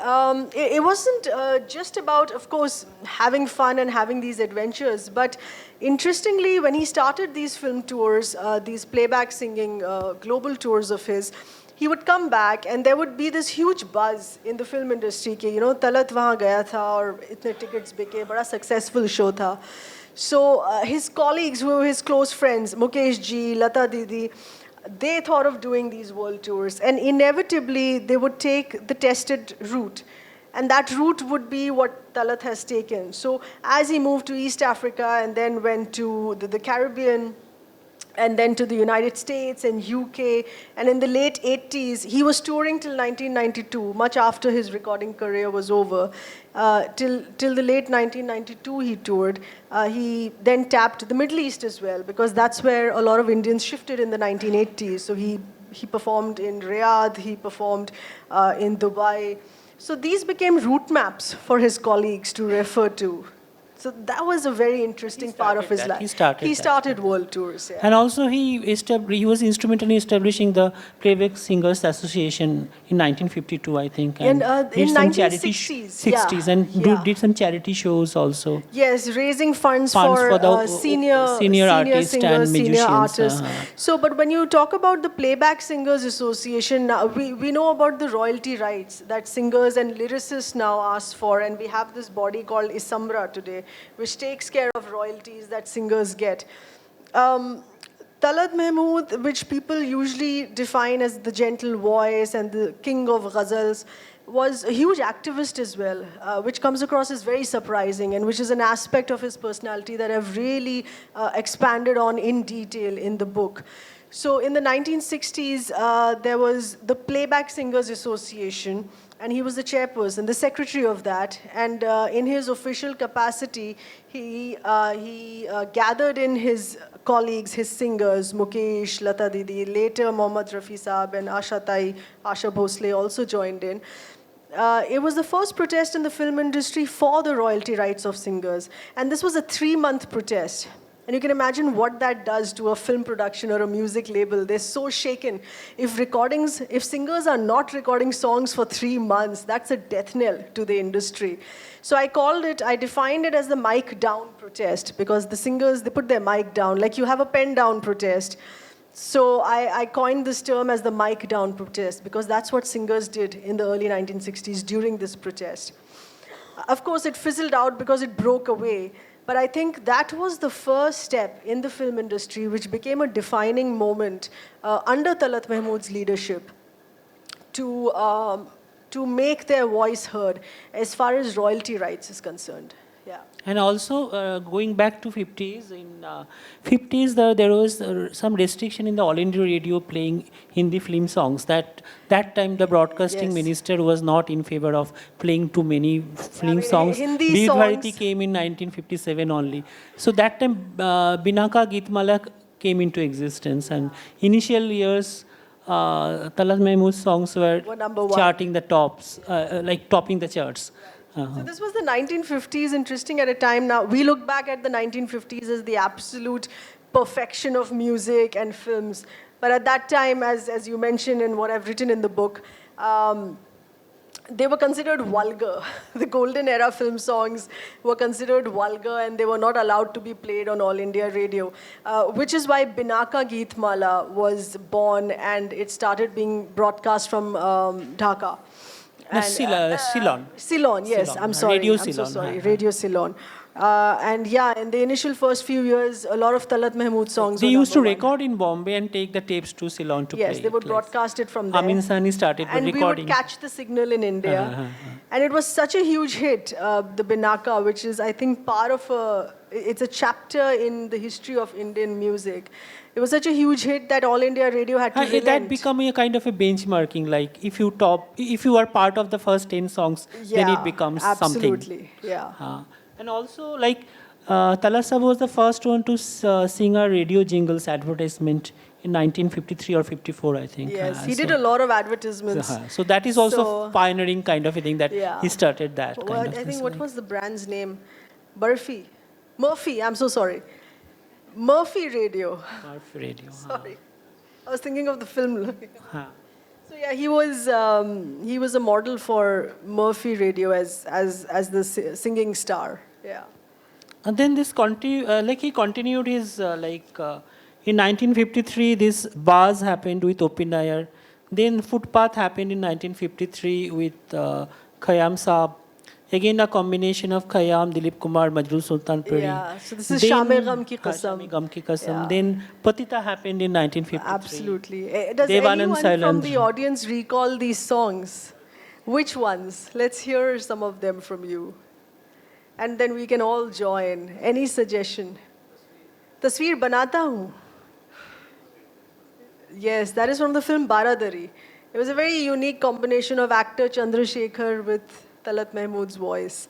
A: it wasn't just about, of course, having fun and having these adventures, but interestingly, when he started these film tours, these playback singing global tours of his, he would come back and there would be this huge buzz in the film industry कि Talat वहाँ गया था और इतने tickets बिके, बड़ा successful show था. So his colleagues, who were his close friends, Mukesh ji, Lata Didi, they thought of doing these world tours. And inevitably, they would take the tested route. And that route would be what Talat has taken. So as he moved to East Africa and then went to the Caribbean, and then to the United States and UK. And in the late 80s, he was touring till 1992, much after his recording career was over. Till the late 1992, he toured. He then tapped the Middle East as well, because that's where a lot of Indians shifted in the 1980s. So he performed in Riyadh, he performed in Dubai. So these became route maps for his colleagues to refer to. So that was a very interesting part of his life. He started world tours. Yeah.
C: And also he was instrumental in establishing the Playback Singers Association in 1952, I think. And
A: in 1960s.
C: Did some charity shows also.
A: Yes, raising funds for the senior
C: artists
A: singers,
C: and musicians.
A: senior artists. So, but when you talk about the Playback Singers Association, we know about the royalty rights that singers and lyricists now ask for, and we have this body called Isamra today, which takes care of royalties that singers get. Talat Mahmood, which people usually define as the gentle voice and the king of ghazals, was a huge activist as well, which comes across as very surprising and which is an aspect of his personality that I've really expanded on in detail in the book. So in the 1960s, there was the Playback Singers Association, and he was the chairperson, the secretary of that. And in his official capacity, he gathered in his colleagues, his singers, Mukesh, Lata Didi, later Mohammad Rafi Saab and Asha Tai, Asha Bhosle also joined in. It was the first protest in the film industry for the royalty rights of singers. And this was a 3-month protest. And you can imagine what that does to a film production or a music label. They're so shaken. If singers are not recording songs for 3 months, that's a death knell to the industry. So I defined it as the mic down protest, because the singers, they put their mic down, like you have a pen down protest. So I coined this term as the mic down protest, because that's what singers did in the early 1960s during this protest. Of course, it fizzled out because it broke away. But I think that was the first step in the film industry, which became a defining moment under Talat Mahmood's leadership to make their voice heard as far as royalty rights is concerned. Yeah.
C: And also, going back to 50s, in 50s there was some restriction in the All India Radio playing Hindi film songs. That time the broadcasting minister was not in favor of playing too many film songs.
A: Hindi
C: Vivid
A: songs.
C: Bharati came in 1957 only. So that time Binaka Geetmala came into existence, and initial years Talat Mahmood's songs were
A: number one.
C: charting the tops, like topping the charts.
A: So this was the 1950s, interesting at a time now. We look back at the 1950s as the absolute perfection of music and films. But at that time, as you mentioned in what I've written in the book, they were considered vulgar. The golden era film songs were considered vulgar and they were not allowed to be played on All India Radio, which is why Binaka Geetmala was born and it started being broadcast from Dhaka.
C: Ceylon.
A: Ceylon, yes.
C: Ceylon.
A: I'm sorry.
C: Radio
A: I'm
C: Ceylon.
A: so sorry. Radio Ceylon. And yeah, in the initial first few years, a lot of Talat Mahmood songs
C: They
A: were
C: used to
A: number one.
C: record in Bombay and take the tapes to Ceylon to play.
A: Yes, they would broadcast it from there.
C: Amin Sani started
A: and
C: recording.
A: we would catch the signal in India. And it was such a huge hit, the Binaka, which is, I think, part of it's a chapter in the history of Indian music. It was such a huge hit that All India Radio had to relent.
C: That became a kind of a benchmarking, like if you are part of the first 10 songs, then it becomes something.
A: Absolutely, yeah.
C: And also, like, Talat Sahab was the first one to sing a radio jingles advertisement in 1953 or 54, I think.
A: Yes, he did a lot of advertisements.
C: So that is also pioneering kind of a thing that he started that kind of
A: I think, what was the brand's name? Murphy, I'm so sorry. Murphy Radio.
C: Murphy Radio.
A: Sorry. I was thinking of the film.
C: Huh.
A: So yeah, he was a model for Murphy Radio as the singing star. Yeah.
C: And then this he continued his in 1953 this Buzz happened with Opin Nair. Then Footpath happened in 1953 with Khayyam Saab. Again a combination of Khayyam, Dilip Kumar, Majroor Sultanpuri.
A: Yeah. So this is Shame Gum Ki Qasam.
C: Shame Gum Ki Qasam.
A: Yeah.
C: Then Patita happened in 1953.
A: Absolutely. Does
C: Devanand
A: anyone from
C: Sailandra.
A: the audience recall these songs? Which ones? Let's hear some of them from you. And then we can all join. Any suggestion? Tasveer Banata Hu. Yes, that is from the film Baradari. It was a very unique combination of actor Chandrasekhar with Talat Mahmood's voice.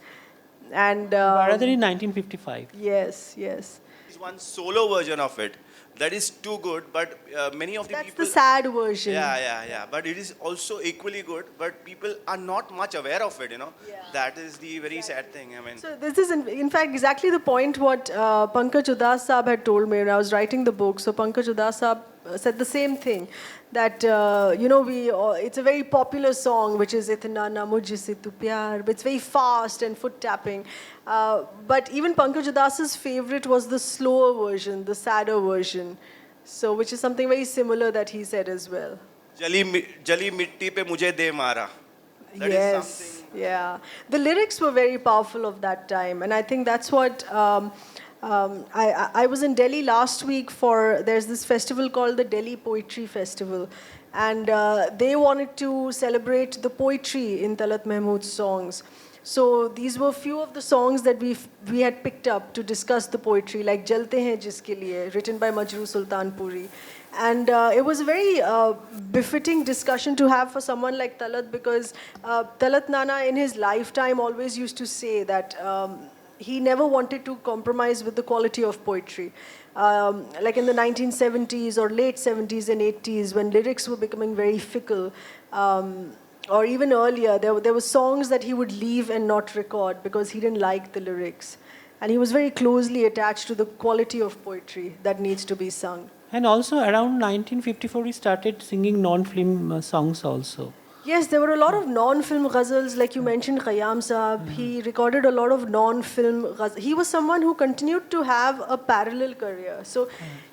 A: And
C: Baradari 1955.
A: yes.
D: There's one solo version of it that is too good, but many of the
A: That's
D: people.
A: the sad version.
D: Yeah. But it is also equally good, but people are not much aware of it,
A: Yeah.
D: That is the very sad thing. I mean,
A: So this is in fact exactly the point what Pankaj Udas Saab had told me when I was writing the book. So Pankaj Udas Saab said the same thing, that it's a very popular song which is Itna Na Mujhse Tu Pyar. It's very fast and foot tapping. But even Pankaj Udas's favorite was the slower version, the sadder version. So which is something very similar that he said as well.
D: Jali mitti pe mujhe de mara. That is
A: Yes,
D: something.
A: yeah. The lyrics were very powerful of that time, and I think that's what. I was in Delhi last week there's this festival called the Delhi Poetry Festival, and they wanted to celebrate the poetry in Talat Mahmood's songs. So these were few of the songs that we had picked up to discuss the poetry, like Jalte Hain Jiske Liye, written by Majroor Sultanpuri. And it was a very befitting discussion to have for someone like Talat, because Talat Nana in his lifetime always used to say that he never wanted to compromise with the quality of poetry. Like in the 1970s or late 70s and 80s, when lyrics were becoming very fickle, or even earlier, there were songs that he would leave and not record because he didn't like the lyrics. And he was very closely attached to the quality of poetry that needs to be sung.
C: And also around 1954 he started singing non-film songs also.
A: Yes, there were a lot of non-film ghazals, like you mentioned, Khayyam Saab. He recorded a lot of non-film ghazals. He was someone who continued to have a parallel career. So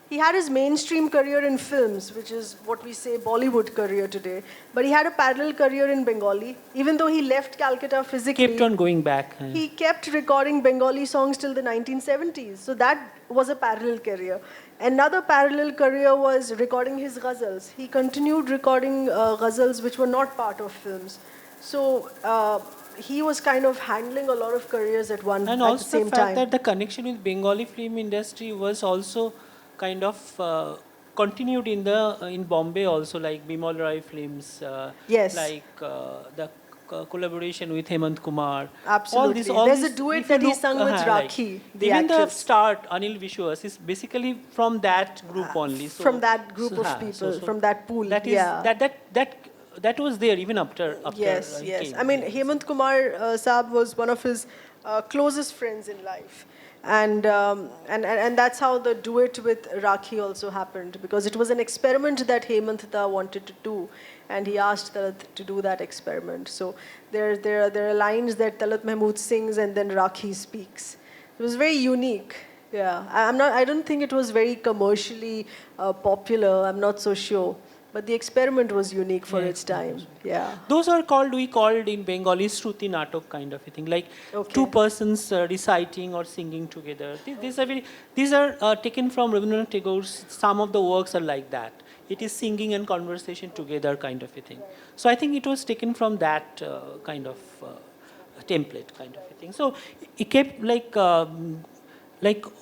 A: he had his mainstream career in films, which is what we say Bollywood career today. But he had a parallel career in Bengali. Even though he left Calcutta physically,
C: Kept on going back.
A: he kept recording Bengali songs till the 1970s. So that was a parallel career. Another parallel career was recording his ghazals. He continued recording ghazals which were not part of films. So he was kind of handling a lot of careers at
C: And
A: the
C: also
A: same
C: the fact
A: time.
C: that the connection with Bengali film industry was also kind of continued in Bombay also, like Bimal Rai films,
A: Yes.
C: like the collaboration with Hemant Kumar.
A: Absolutely. There's a duet
C: if you
A: that he sung with
C: like,
A: Rakhi, the
C: even the
A: actress.
C: start, Anil Vishwas, is basically from that group only. So,
A: From that group of
C: so-
A: people,
C: so
A: from that pool.
C: That is,
A: yeah.
C: that was there even after
A: Yes,
C: he
A: yes.
C: came.
A: I mean, Hemant Kumar Saab was one of his closest friends in life. And that's how the duet with Rakhi also happened, because it was an experiment that Hemant Da wanted to do, and he asked Talat to do that experiment. So there are lines that Talat Mahmood sings and then Rakhi speaks. It was very unique. Yeah, I don't think it was very commercially popular. I'm not so sure. But the experiment was unique for its time. Yeah.
C: Those are we called in Bengali Shruti Natok kind of a thing, like
A: Okay.
C: two persons reciting or singing together. These are taken from Rabindranath Tagore's, some of the works are like that. It is singing and conversation together kind of a thing. So I think it was taken from that kind of template kind of a thing. So it kept like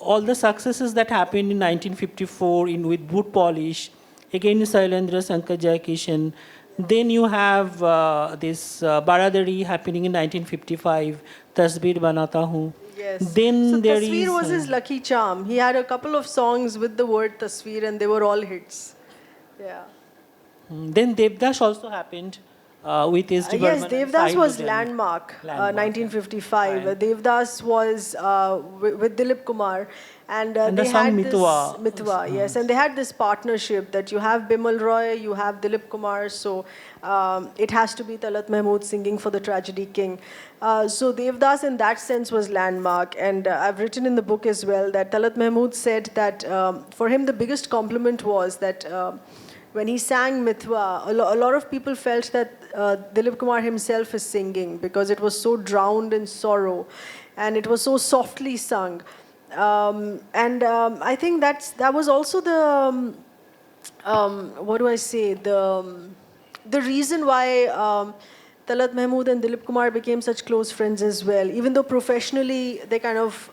C: all the successes that happened in 1954 with Boot Polish, again Sailendra Sankar Jayakishan. Then you have this Baradari happening in 1955, Tasveer Banata Hu.
A: Yes.
C: Then
A: so
C: there
A: Tasveer
C: is,
A: was his lucky charm. He had a couple of songs with the word Tasveer and they were all hits. Yeah.
C: Then Devdas also happened with his
A: Yes,
C: Burman and
A: Devdas
C: Sahil
A: was
C: Mudani.
A: landmark,
C: Landmark,
A: 1955.
C: Right.
A: Devdas was with Dilip Kumar. And,
C: And the
A: they
C: song
A: had
C: Mitwa.
A: this Mitwa, yes, and they had this partnership that you have Bimal Roy, you have Dilip Kumar, so it has to be Talat Mahmood singing for the Tragedy King. So Devdas in that sense was landmark, and I've written in the book as well that Talat Mahmood said that for him the biggest compliment was that when he sang Mitwa, a lot of people felt that Dilip Kumar himself is singing because it was so drowned in sorrow and it was so softly sung. I think that was also the what do I say, the reason why Talat Mahmood and Dilip Kumar became such close friends as well. Even though professionally they kind of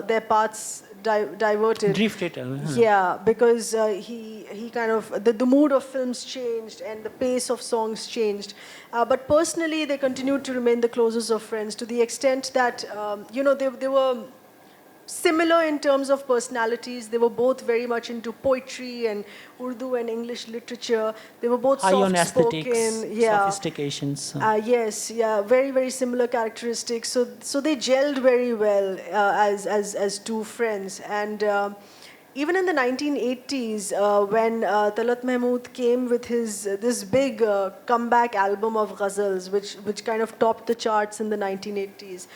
A: their paths diverted.
C: Drifted.
A: Yeah, because he kind of the mood of films changed and the pace of songs changed. But personally, they continued to remain the closest of friends to the extent that they were similar in terms of personalities. They were both very much into poetry and Urdu and English literature. They were both
C: High on
A: soft-spoken.
C: aesthetics,
A: Yeah.
C: sophistications.
A: Yes, yeah, very, very similar characteristics. So they gelled very well as two friends. And even in the 1980s, when Talat Mahmood came with this big comeback album of ghazals, which kind of topped the charts in the 1980s.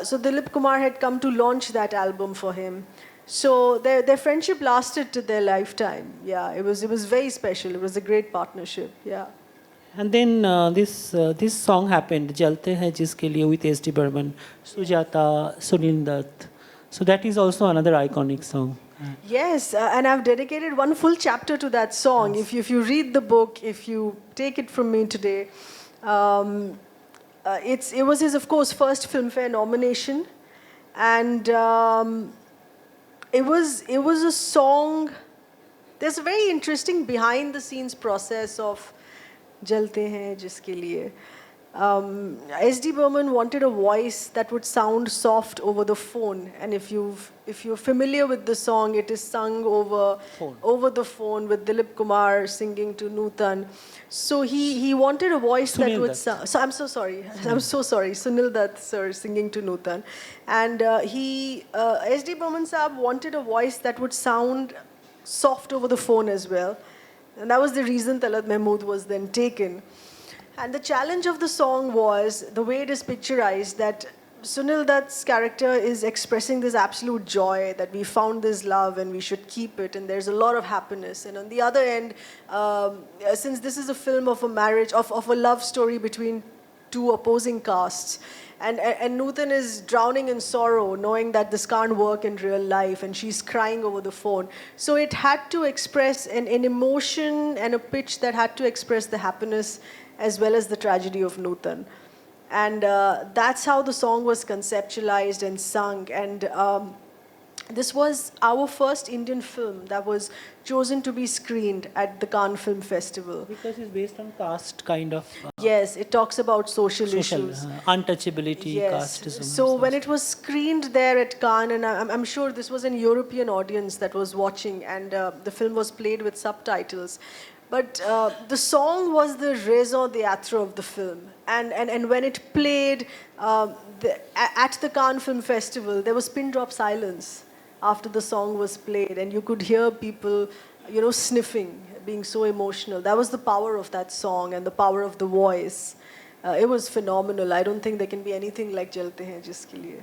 A: So Dilip Kumar had come to launch that album for him. So their friendship lasted to their lifetime. Yeah, it was very special. It was a great partnership. Yeah.
C: And then this song happened, Jalte Hai Jiske Liye with S.D. Burman, Sujata, Sunil Dutt. So that is also another iconic song.
A: Yes, and I've dedicated one full chapter to that song.
C: Yes.
A: If you read the book, if you take it from me today, it was his, of course, first Filmfare nomination, and it was a song. There's a very interesting behind-the-scenes process of Jalte Hain Jiske Liye. S.D. Burman wanted a voice that would sound soft over the phone, and if you're familiar with the song, it is sung over the phone with Dilip Kumar singing to Nutan. So he wanted a voice
C: Sunil
A: that would
C: Dutt.
A: sound. So I'm so sorry. I'm so sorry. Sunil Dutt sir singing to Nutan, and S.D. Burman Saab wanted a voice that would sound soft over the phone as well, and that was the reason Talat Mahmood was then taken. And the challenge of the song was the way it is picturized, that Sunil Dutt's character is expressing this absolute joy that we found this love and we should keep it, and there's a lot of happiness. And on the other end, since this is a film of a marriage, of a love story between two opposing castes, and Nutan is drowning in sorrow, knowing that this can't work in real life, and she's crying over the phone. So it had to express an emotion and a pitch that had to express the happiness as well as the tragedy of Nutan. And that's how the song was conceptualized and sung. And this was our first Indian film that was chosen to be screened at the Cannes Film Festival.
C: Because it's based on caste kind of.
A: Yes, it talks about social issues.
C: Untouchability,
A: Yes.
C: casteism.
A: So when it was screened there at Cannes, and I'm sure this was an European audience that was watching, and the film was played with subtitles. But the song was the raison d'etre of the film. And when it played at the Cannes Film Festival, there was pin drop silence after the song was played. And you could hear people, sniffing, being so emotional. That was the power of that song and the power of the voice. It was phenomenal. I don't think there can be anything like Jalte Hain Jiske Liye.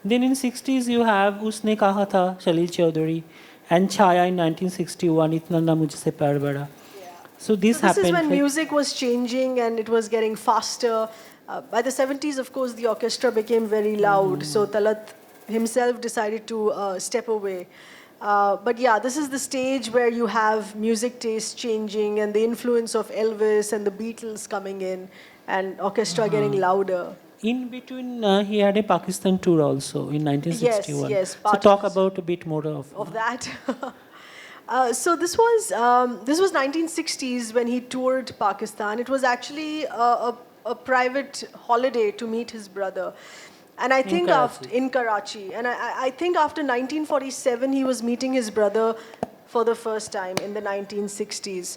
C: Then in 60s you have Usne Kaha Tha, Shalil Chaudhary, and Chaya in 1961, Itna Na Mujhse Pyar Bada. So this happened.
A: This is when music was changing and it was getting faster. By the 70s, of course, the orchestra became very loud. So Talat himself decided to step away. But yeah, this is the stage where you have music taste changing and the influence of Elvis and the Beatles coming in and orchestra getting louder.
C: In between, he had a Pakistan tour also in 1961.
A: Yes.
C: So talk about a bit more of
A: that. So this was 1960s when he toured Pakistan. It was actually a private holiday to meet his brother. And I think in Karachi. And I think after 1947, he was meeting his brother for the first time in the 1960s,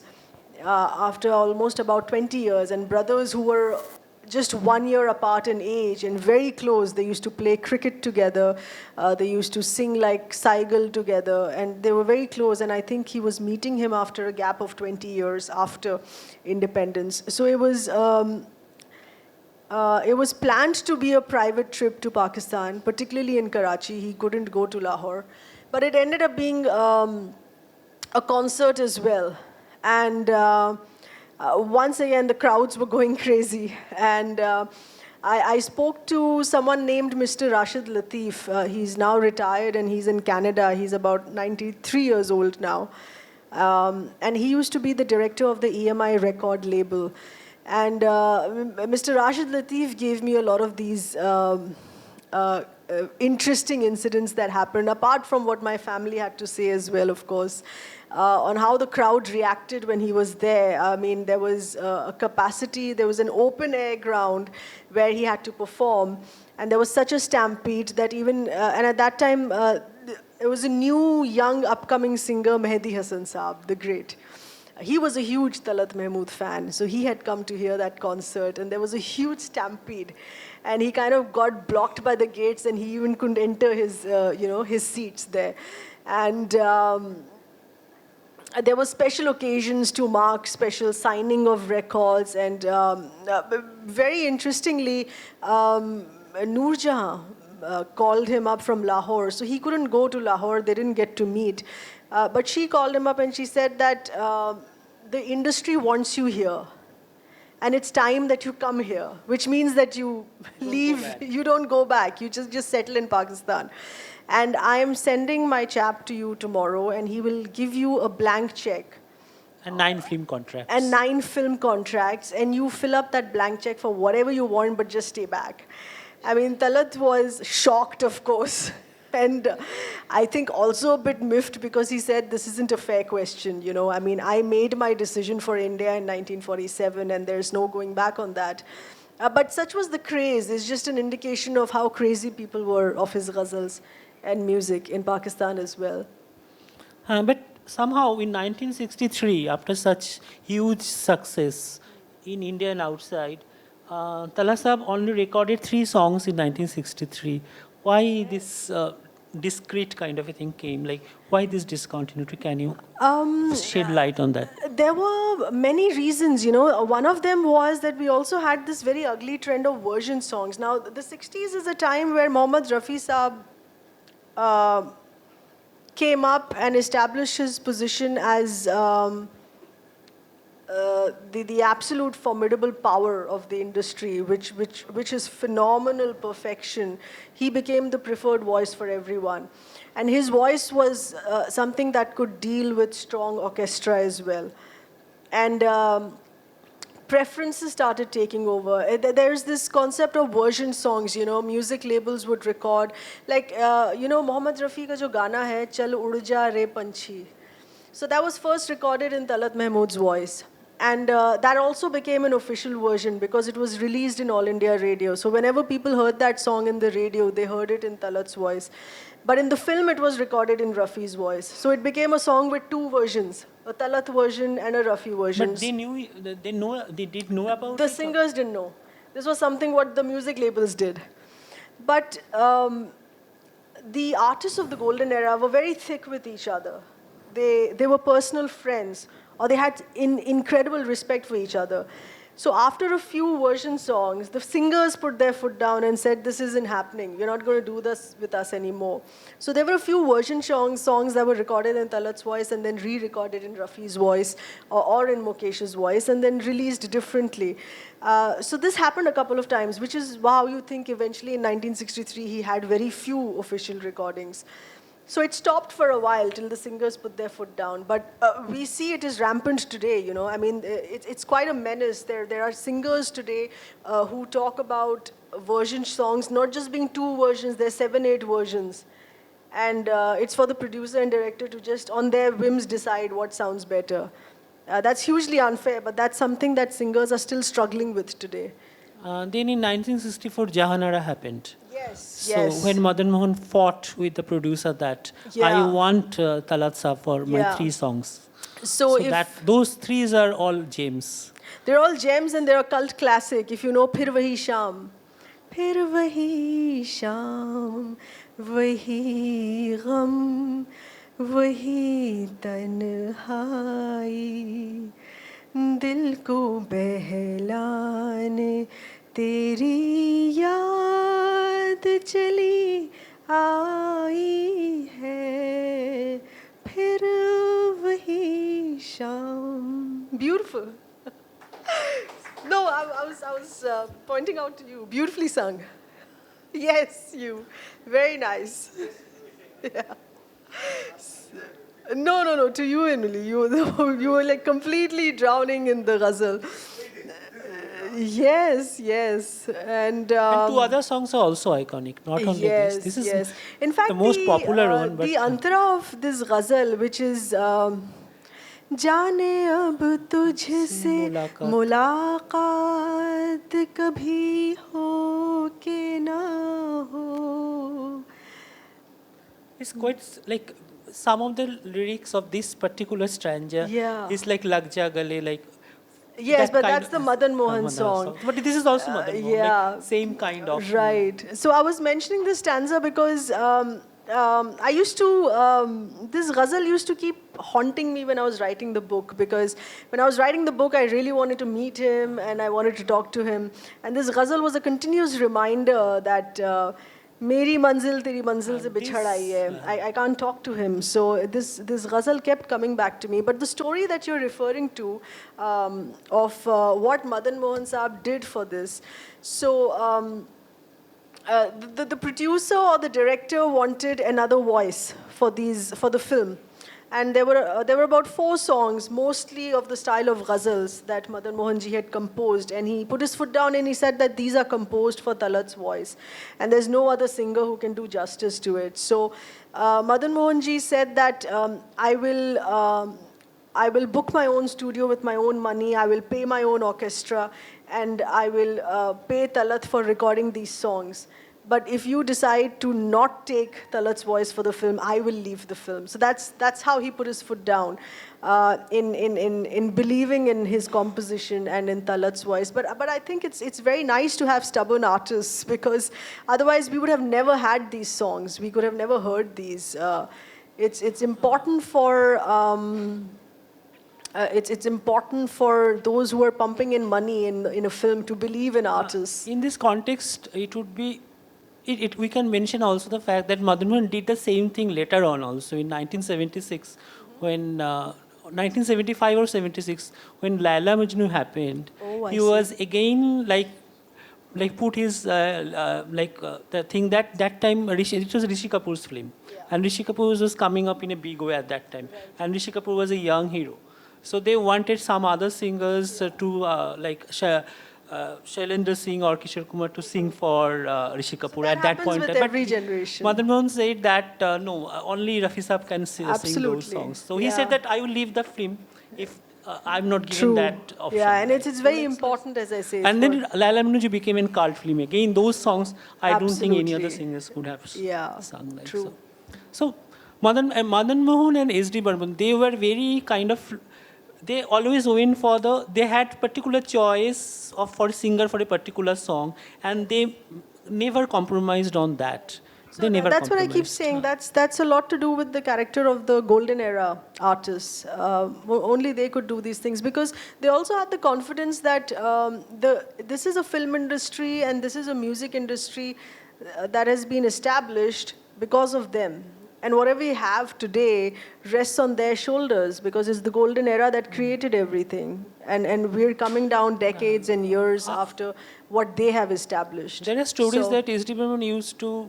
A: after almost about 20 years. And brothers who were just 1 year apart in age and very close. They used to play cricket together. They used to sing like Saigal together, and they were very close. And I think he was meeting him after a gap of 20 years after independence. So it was planned to be a private trip to Pakistan, particularly in Karachi. He couldn't go to Lahore. But it ended up being a concert as well. And once again, the crowds were going crazy. And I spoke to someone named Mr. Rashid Latif. He's now retired and he's in Canada. He's about 93 years old now. And he used to be the director of the EMI record label. And Mr. Rashid Latif gave me a lot of these interesting incidents that happened, apart from what my family had to say as well, of course, on how the crowd reacted when he was there. I mean, there was a capacity, there was an open air ground where he had to perform, and there was such a stampede that even, and at that time, there was a new, young, upcoming singer, Mehdi Hassan Saab, the great. He was a huge Talat Mahmood fan, so he had come to hear that concert, and there was a huge stampede. And he kind of got blocked by the gates, and he even couldn't enter his, his seats there. And there were special occasions to mark special signing of records, and very interestingly, Noor Jahan called him up from Lahore. So he couldn't go to Lahore, they didn't get to meet. But she called him up and she said that the industry wants you here. And it's time that you come here, which means that you leave, you don't go back, you just settle in Pakistan. And I am sending my chap to you tomorrow, and he will give you a blank check.
C: And 9 film contracts.
A: And 9 film contracts, and you fill up that blank check for whatever you want, but just stay back. I mean, Talat was shocked, of course. And I think also a bit miffed, because he said, this isn't a fair question, you know. I mean, I made my decision for India in 1947, and there's no going back on that. But such was the craze. It's just an indication of how crazy people were of his ghazals and music in Pakistan as well.
C: But somehow in 1963, after such huge success in India and outside, Talat Sahab only recorded 3 songs in 1963. Why this discrete kind of a thing came? Like, why this discontinuity? Can you shed light on that?
A: There were many reasons, you know. One of them was that we also had this very ugly trend of version songs. Now, the 60s is a time where Mohammad Rafi Saab came up and established his position as the absolute formidable power of the industry, which is phenomenal perfection. He became the preferred voice for everyone. And his voice was something that could deal with strong orchestra as well. And preferences started taking over. There's this concept of version songs, you know, music labels would record. Like, Mohammad Rafi ka jo gana hai, Chal Ud Ja Re Panchi. So that was first recorded in Talat Mahmood's voice. And that also became an official version because it was released in All India Radio. So whenever people heard that song in the radio, they heard it in Talat's voice. But in the film, it was recorded in Rafi's voice. So it became a song with 2 versions, a Talat version and a Rafi version.
C: But they did know about it?
A: The singers didn't know. This was something what the music labels did. But the artists of the golden era were very thick with each other. They were personal friends, or they had incredible respect for each other. So after a few version songs, the singers put their foot down and said, this isn't happening. You're not going to do this with us anymore. So there were a few version songs that were recorded in Talat's voice and then re-recorded in Rafi's voice or in Mukesh's voice and then released differently. So this happened a couple of times, which is wow, you think eventually in 1963 he had very few official recordings. So it stopped for a while till the singers put their foot down. But we see it is rampant today, you know. I mean, it's quite a menace. There are singers today who talk about version songs, not just being 2 versions, there's 7, 8 versions. And it's for the producer and director to just, on their whims, decide what sounds better. That's hugely unfair, but that's something that singers are still struggling with today.
C: Then in 1964, Jahanara happened.
A: Yes,
C: So
A: yes.
C: when Madan Mohan fought with the producer that I want Talat Sahab for my 3 songs.
A: So,
C: So
A: if
C: that those threes are all gems.
A: they're all gems and they're a cult classic, if you know Phir Wahi Sham. Phir Wahi Sham, Wahi Gham, Wahi Tanhai. दिल को बहलाने तेरी याद चली आई है फिर वही शाम. Beautiful. No, I was pointing out to you. Beautifully sung. Yes, you. Very nice. Yeah. No, to you, Emily. You were like completely drowning in the ghazal. Yes. And
C: And two other songs are also iconic, not only
A: yes,
C: this. This is
A: yes. In fact,
C: the most popular one. But
A: the antara of this ghazal, which is जाने अब तुझसे मुलाकात कभी हो के ना हो.
C: it's quite like some of the lyrics of this particular stanza
A: Yeah.
C: is like Lag Ja Gale, like
A: Yes,
C: that
A: but
C: kind
A: that's
C: of-
A: the Madan Mohan song.
C: But this is also Madan Mohan,
A: yeah.
C: like same kind of.
A: Right. So I was mentioning this stanza because I used to, this ghazal used to keep haunting me when I was writing the book, because when I was writing the book, I really wanted to meet him and I wanted to talk to him. And this ghazal was a continuous reminder that Meri manzil teri manzil se bichhad aayi hai. I can't talk to him. So this ghazal kept coming back to me. But the story that you're referring to of what Madan Mohan Saab did for this. So the producer or the director wanted another voice for the film. And there were about 4 songs, mostly of the style of ghazals that Madan Mohan ji had composed. And he put his foot down and he said that these are composed for Talat's voice. And there's no other singer who can do justice to it. So Madan Mohan ji said that I will book my own studio with my own money, I will pay my own orchestra, and I will pay Talat for recording these songs. But if you decide to not take Talat's voice for the film, I will leave the film. So that's how he put his foot down in believing in his composition and in Talat's voice. But I think it's very nice to have stubborn artists, because otherwise we would have never had these songs. We could have never heard these. It's important for. It's important for those who are pumping in money in a film to believe in artists.
C: In this context, it would be. We can mention also the fact that Madan Mohan did the same thing later on also in 1976, when 1975 or 76, when Laila Majnu happened.
A: Oh, I
C: he
A: see.
C: was again like put his the thing that time it was Rishi Kapoor's film, and Rishi Kapoor was coming up in a big way at that time, and Rishi Kapoor was a young hero, so they wanted some other singers to Shailendra Singh or Kishore Kumar to sing for Rishi Kapoor
A: that
C: at that
A: happens
C: point.
A: with
C: But
A: every generation.
C: Madan Mohan said that no, only Rafi Saab can sing those
A: Absolutely.
C: songs. So he
A: Yeah.
C: said that I will leave the film if I'm not given
A: True.
C: that option.
A: Yeah, and it's very important, as I say.
C: And then Laila Majnu ji became a cult film again. Those songs I don't think any other
A: Absolutely.
C: singers could have
A: Yeah,
C: sung like
A: true.
C: so. So Madan Mohan and S.D. Burman, they were very kind of. They always went for they had particular choice for a singer for a particular song, and they never compromised on that. They never
A: That's what I keep
C: compromised.
A: saying. That's a lot to do with the character of the golden era artists. Only they could do these things, because they also had the confidence that this is a film industry and this is a music industry that has been established because of them. And whatever we have today rests on their shoulders, because it's the golden era that created everything. And we're coming down decades and years after what they have established.
C: There are stories
A: So-
C: that S.D. Burman used to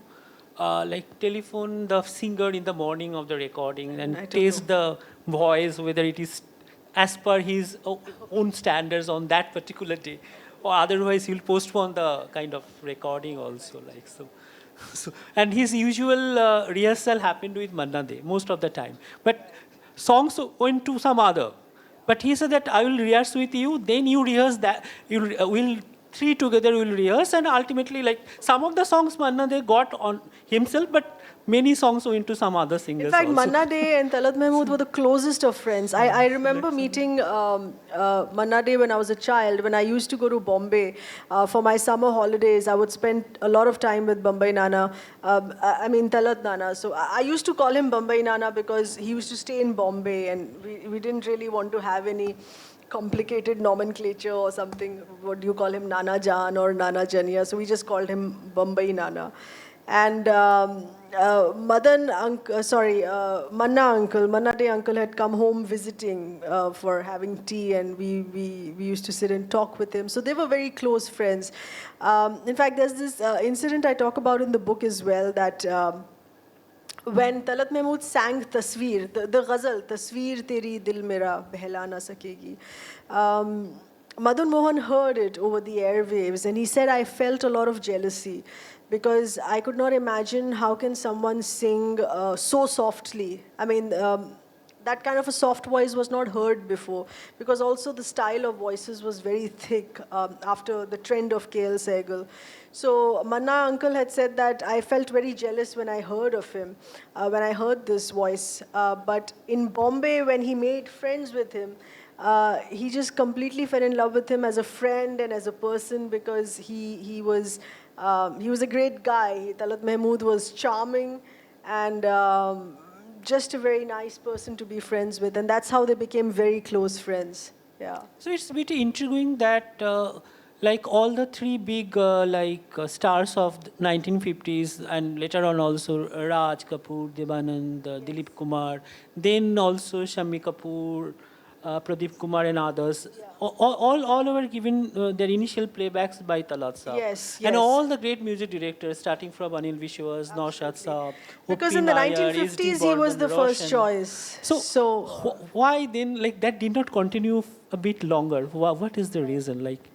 C: telephone the singer in the morning of the recording and
A: I don't
C: taste the voice, whether it is as per his own standards on that particular day, or otherwise he'll postpone the kind of recording also, like so. And his usual rehearsal happened with Manna De most of the time. But songs went to some other. But he said that I will rehearse with you, then you rehearse that. We'll three together will rehearse, and ultimately, like some of the songs Manna De got on himself, but many songs went to some other singers.
A: In fact,
C: also.
A: Manna Dey and Talat Mahmood were the closest of friends. I remember meeting Manna Dey when I was a child. When I used to go to Bombay for my summer holidays, I would spend a lot of time with Bombay Nana. I mean Talat Nana. So I used to call him Bombay Nana because he used to stay in Bombay, and we didn't really want to have any complicated nomenclature or something. What do you call him, Nana Jan or Nana Jania? So we just called him Bombay Nana. And Manna Day uncle had come home visiting for having tea, and we used to sit and talk with him. So they were very close friends. In fact, there's this incident I talk about in the book as well, that when Talat Mahmood sang Tasveer, the ghazal, Tasveer Teri Dil Mera Behla Na Sakegi, Madan Mohan heard it over the airwaves, and he said, I felt a lot of jealousy, because I could not imagine how can someone sing so softly. I mean, that kind of a soft voice was not heard before, because also the style of voices was very thick after the trend of KL Sehgal. So Manna uncle had said that I felt very jealous when I heard of him, when I heard this voice. But in Bombay, when he made friends with him, he just completely fell in love with him as a friend and as a person, because he was a great guy. Talat Mahmood was charming and just a very nice person to be friends with, and that's how they became very close friends. Yeah.
C: So it's a bit intriguing that like all the three big stars of the 1950s, and later on also Raj Kapoor, Devanand, Dilip Kumar, then also Shammi Kapoor, Pradeep Kumar and others, all were given their initial playbacks by Talat Saab.
A: Yes,
C: And
A: yes.
C: all the great music directors, starting from Anil Vishwas, Naushad Saab,
A: Because
C: O.P.
A: in the
C: Nair,
A: 1950s, he was the first choice.
C: So why then, like, that did not continue a bit longer? What is the reason? Like,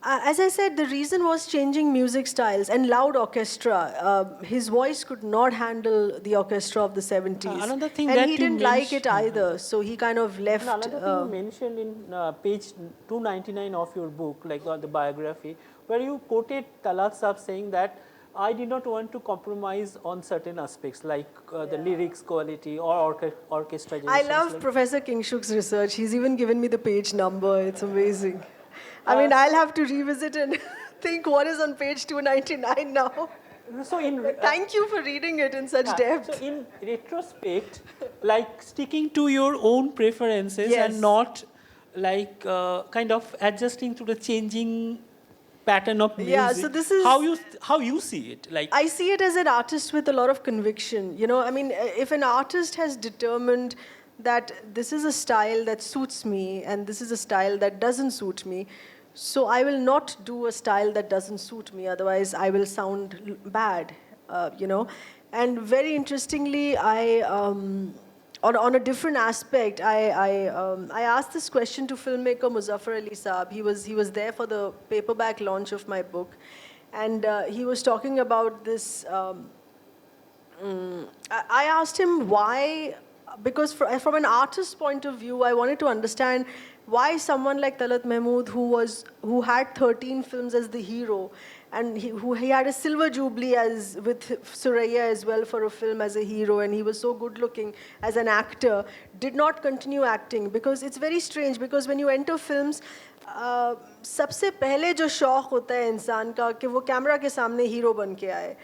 A: as I said, the reason was changing music styles and loud orchestra. His voice could not handle the orchestra of the 70s.
C: Another thing
A: and
C: that
A: he
C: you
A: didn't like it
C: mentioned-
A: either, so he kind of left.
C: another thing you mentioned in page 299 of your book, like the biography, where you quoted Talat Saab saying that I did not want to compromise on certain aspects, like the lyrics quality or orchestration.
A: I love Professor Kingshuk's research. He's even given me the page number. It's amazing. I mean, I'll have to revisit and think what is on page 299 now.
C: So
A: Thank you for reading it in such depth.
C: So in retrospect, like sticking to your own preferences
A: Yes.
C: and not like kind of adjusting to the changing pattern of music.
A: Yeah, so this is-
C: how you see it. Like,
A: I see it as an artist with a lot of conviction. You know, I mean, if an artist has determined that this is a style that suits me and this is a style that doesn't suit me, so I will not do a style that doesn't suit me. Otherwise, I will sound bad, you know. And very interestingly, on a different aspect, I asked this question to filmmaker Muzaffar Ali Saab. He was there for the paperback launch of my book, and he was talking about this. I asked him why, because from an artist's point of view, I wanted to understand why someone like Talat Mahmood, who had 13 films as the hero, and he had a silver jubilee with Suraya as well for a film as a hero, and he was so good looking as an actor, did not continue acting. Because it's very strange, because when you enter films, सबसे पहले जो शौक होता है इंसान का कि वो कैमरा के सामने हीरो बन के आए,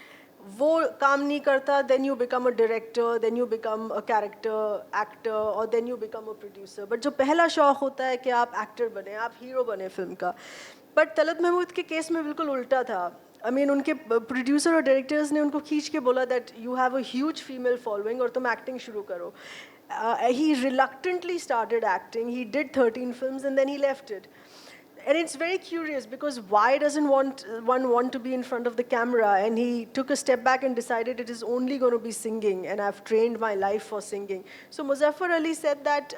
A: वो काम नहीं करता. Then you become a director, then you become a character actor, or then you become a producer. But जो पहला शौक होता है कि आप actor बने, आप hero बने फिल्म का. But Talat Mahmood के केस में बिल्कुल उल्टा था. I mean, उनके producer और directors ने उनको खींच के बोला that you have a huge female following और तुम acting शुरू करो. He reluctantly started acting. He did 13 films and then he left it. And it's very curious, because why doesn't one want to be in front of the camera? And he took a step back and decided it is only going to be singing, and I've trained my life for singing. So Muzaffar Ali said that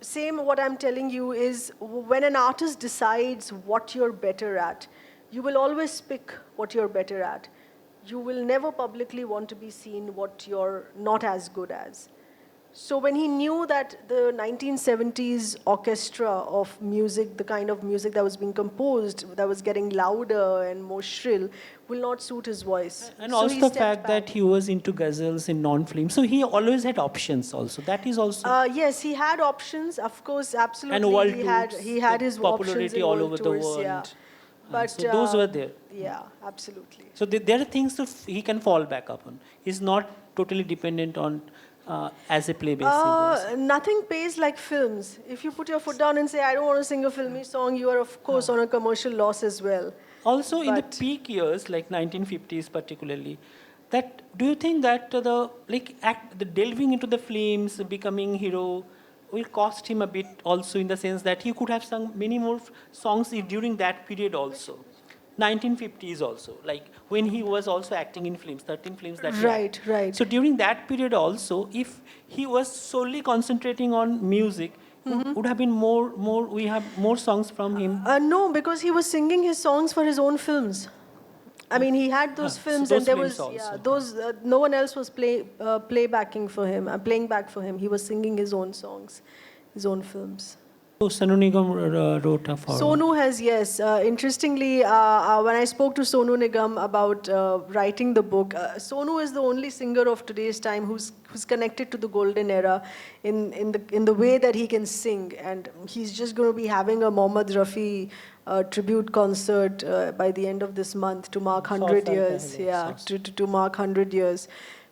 A: same what I'm telling you is, when an artist decides what you're better at, you will always pick what you're better at. You will never publicly want to be seen what you're not as good as. So when he knew that the 1970s orchestra of music, the kind of music that was being composed, that was getting louder and more shrill, will not suit his voice.
C: And
A: So
C: also
A: he
C: the
A: stepped
C: fact
A: back.
C: that he was into ghazals in non-film. So he always had options also. That is also...
A: Yes, he had options, of course, absolutely.
C: and world
A: He had
C: tours,
A: his
C: popularity
A: options in
C: all
A: world
C: over
A: tours,
C: the world.
A: yeah. But
C: So those were there.
A: Yeah, absolutely.
C: So there are things that he can fall back upon. He's not totally dependent on as a play-based singer.
A: Nothing pays like films. If you put your foot down and say, I don't want to sing a filmy song, you are, of course, on a commercial loss as well.
C: Also, in the
A: But-
C: peak years, like 1950s particularly, that do you think that the delving into the films, becoming hero, will cost him a bit also in the sense that he could have sung many more songs during that period also? 1950s also, like when he was also acting in films, 13 films that he
A: Right,
C: acted.
A: right.
C: So during that period also, if he was solely concentrating on music, would have been we have more songs from him.
A: No, because he was singing his songs for his own films. I mean, he had those
C: So
A: films,
C: those
A: and there
C: films
A: was
C: also.
A: those. No one else was playbacking for him, playing back for him. He was singing his own songs, his own films.
C: So Sonu Nigam wrote a foreword.
A: Sonu has, yes. Interestingly, when I spoke to Sonu Nigam about writing the book, Sonu is the only singer of today's time who's connected to the golden era in the way that he can sing. And he's just going to be having a Mohammad Rafi tribute concert by the end of this month to mark 100 years. Yeah, to mark 100 years.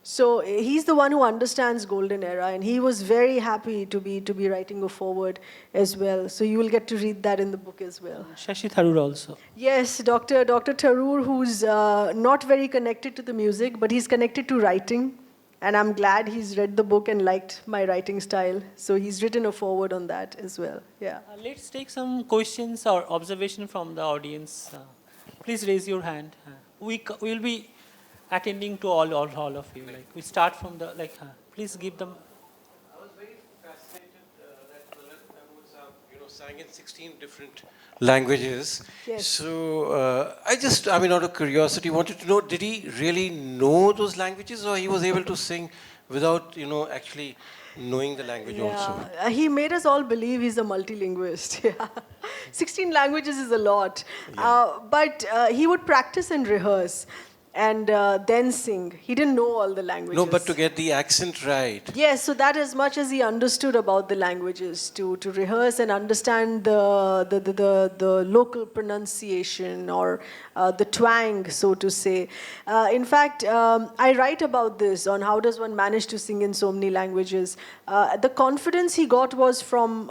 A: So he's the one who understands golden era, and he was very happy to be writing a foreword as well. So you will get to read that in the book as well.
C: Shashi Tharoor also.
A: Yes, Dr. Tharoor, who's not very connected to the music, but he's connected to writing. And I'm glad he's read the book and liked my writing style. So he's written a foreword on that as well. Yeah.
C: Let's take some questions or observation from the audience. Please raise your hand. We'll be attending to all of you. Like we start from the please give them.
E: I was very fascinated that Talat Mahmood sang in 16 different languages.
A: Yes.
E: So I mean, out of curiosity, wanted to know, did he really know those languages, or he was able to sing without, actually knowing the language also?
A: He made us all believe he's a multilingualist. Yeah. 16 languages is a lot. But he would practice and rehearse and then sing. He didn't know all the languages.
E: No, but to get the accent right.
A: Yes, so that as much as he understood about the languages, to rehearse and understand the local pronunciation or the twang, so to say. In fact, I write about this on how does one manage to sing in so many languages. The confidence he got was from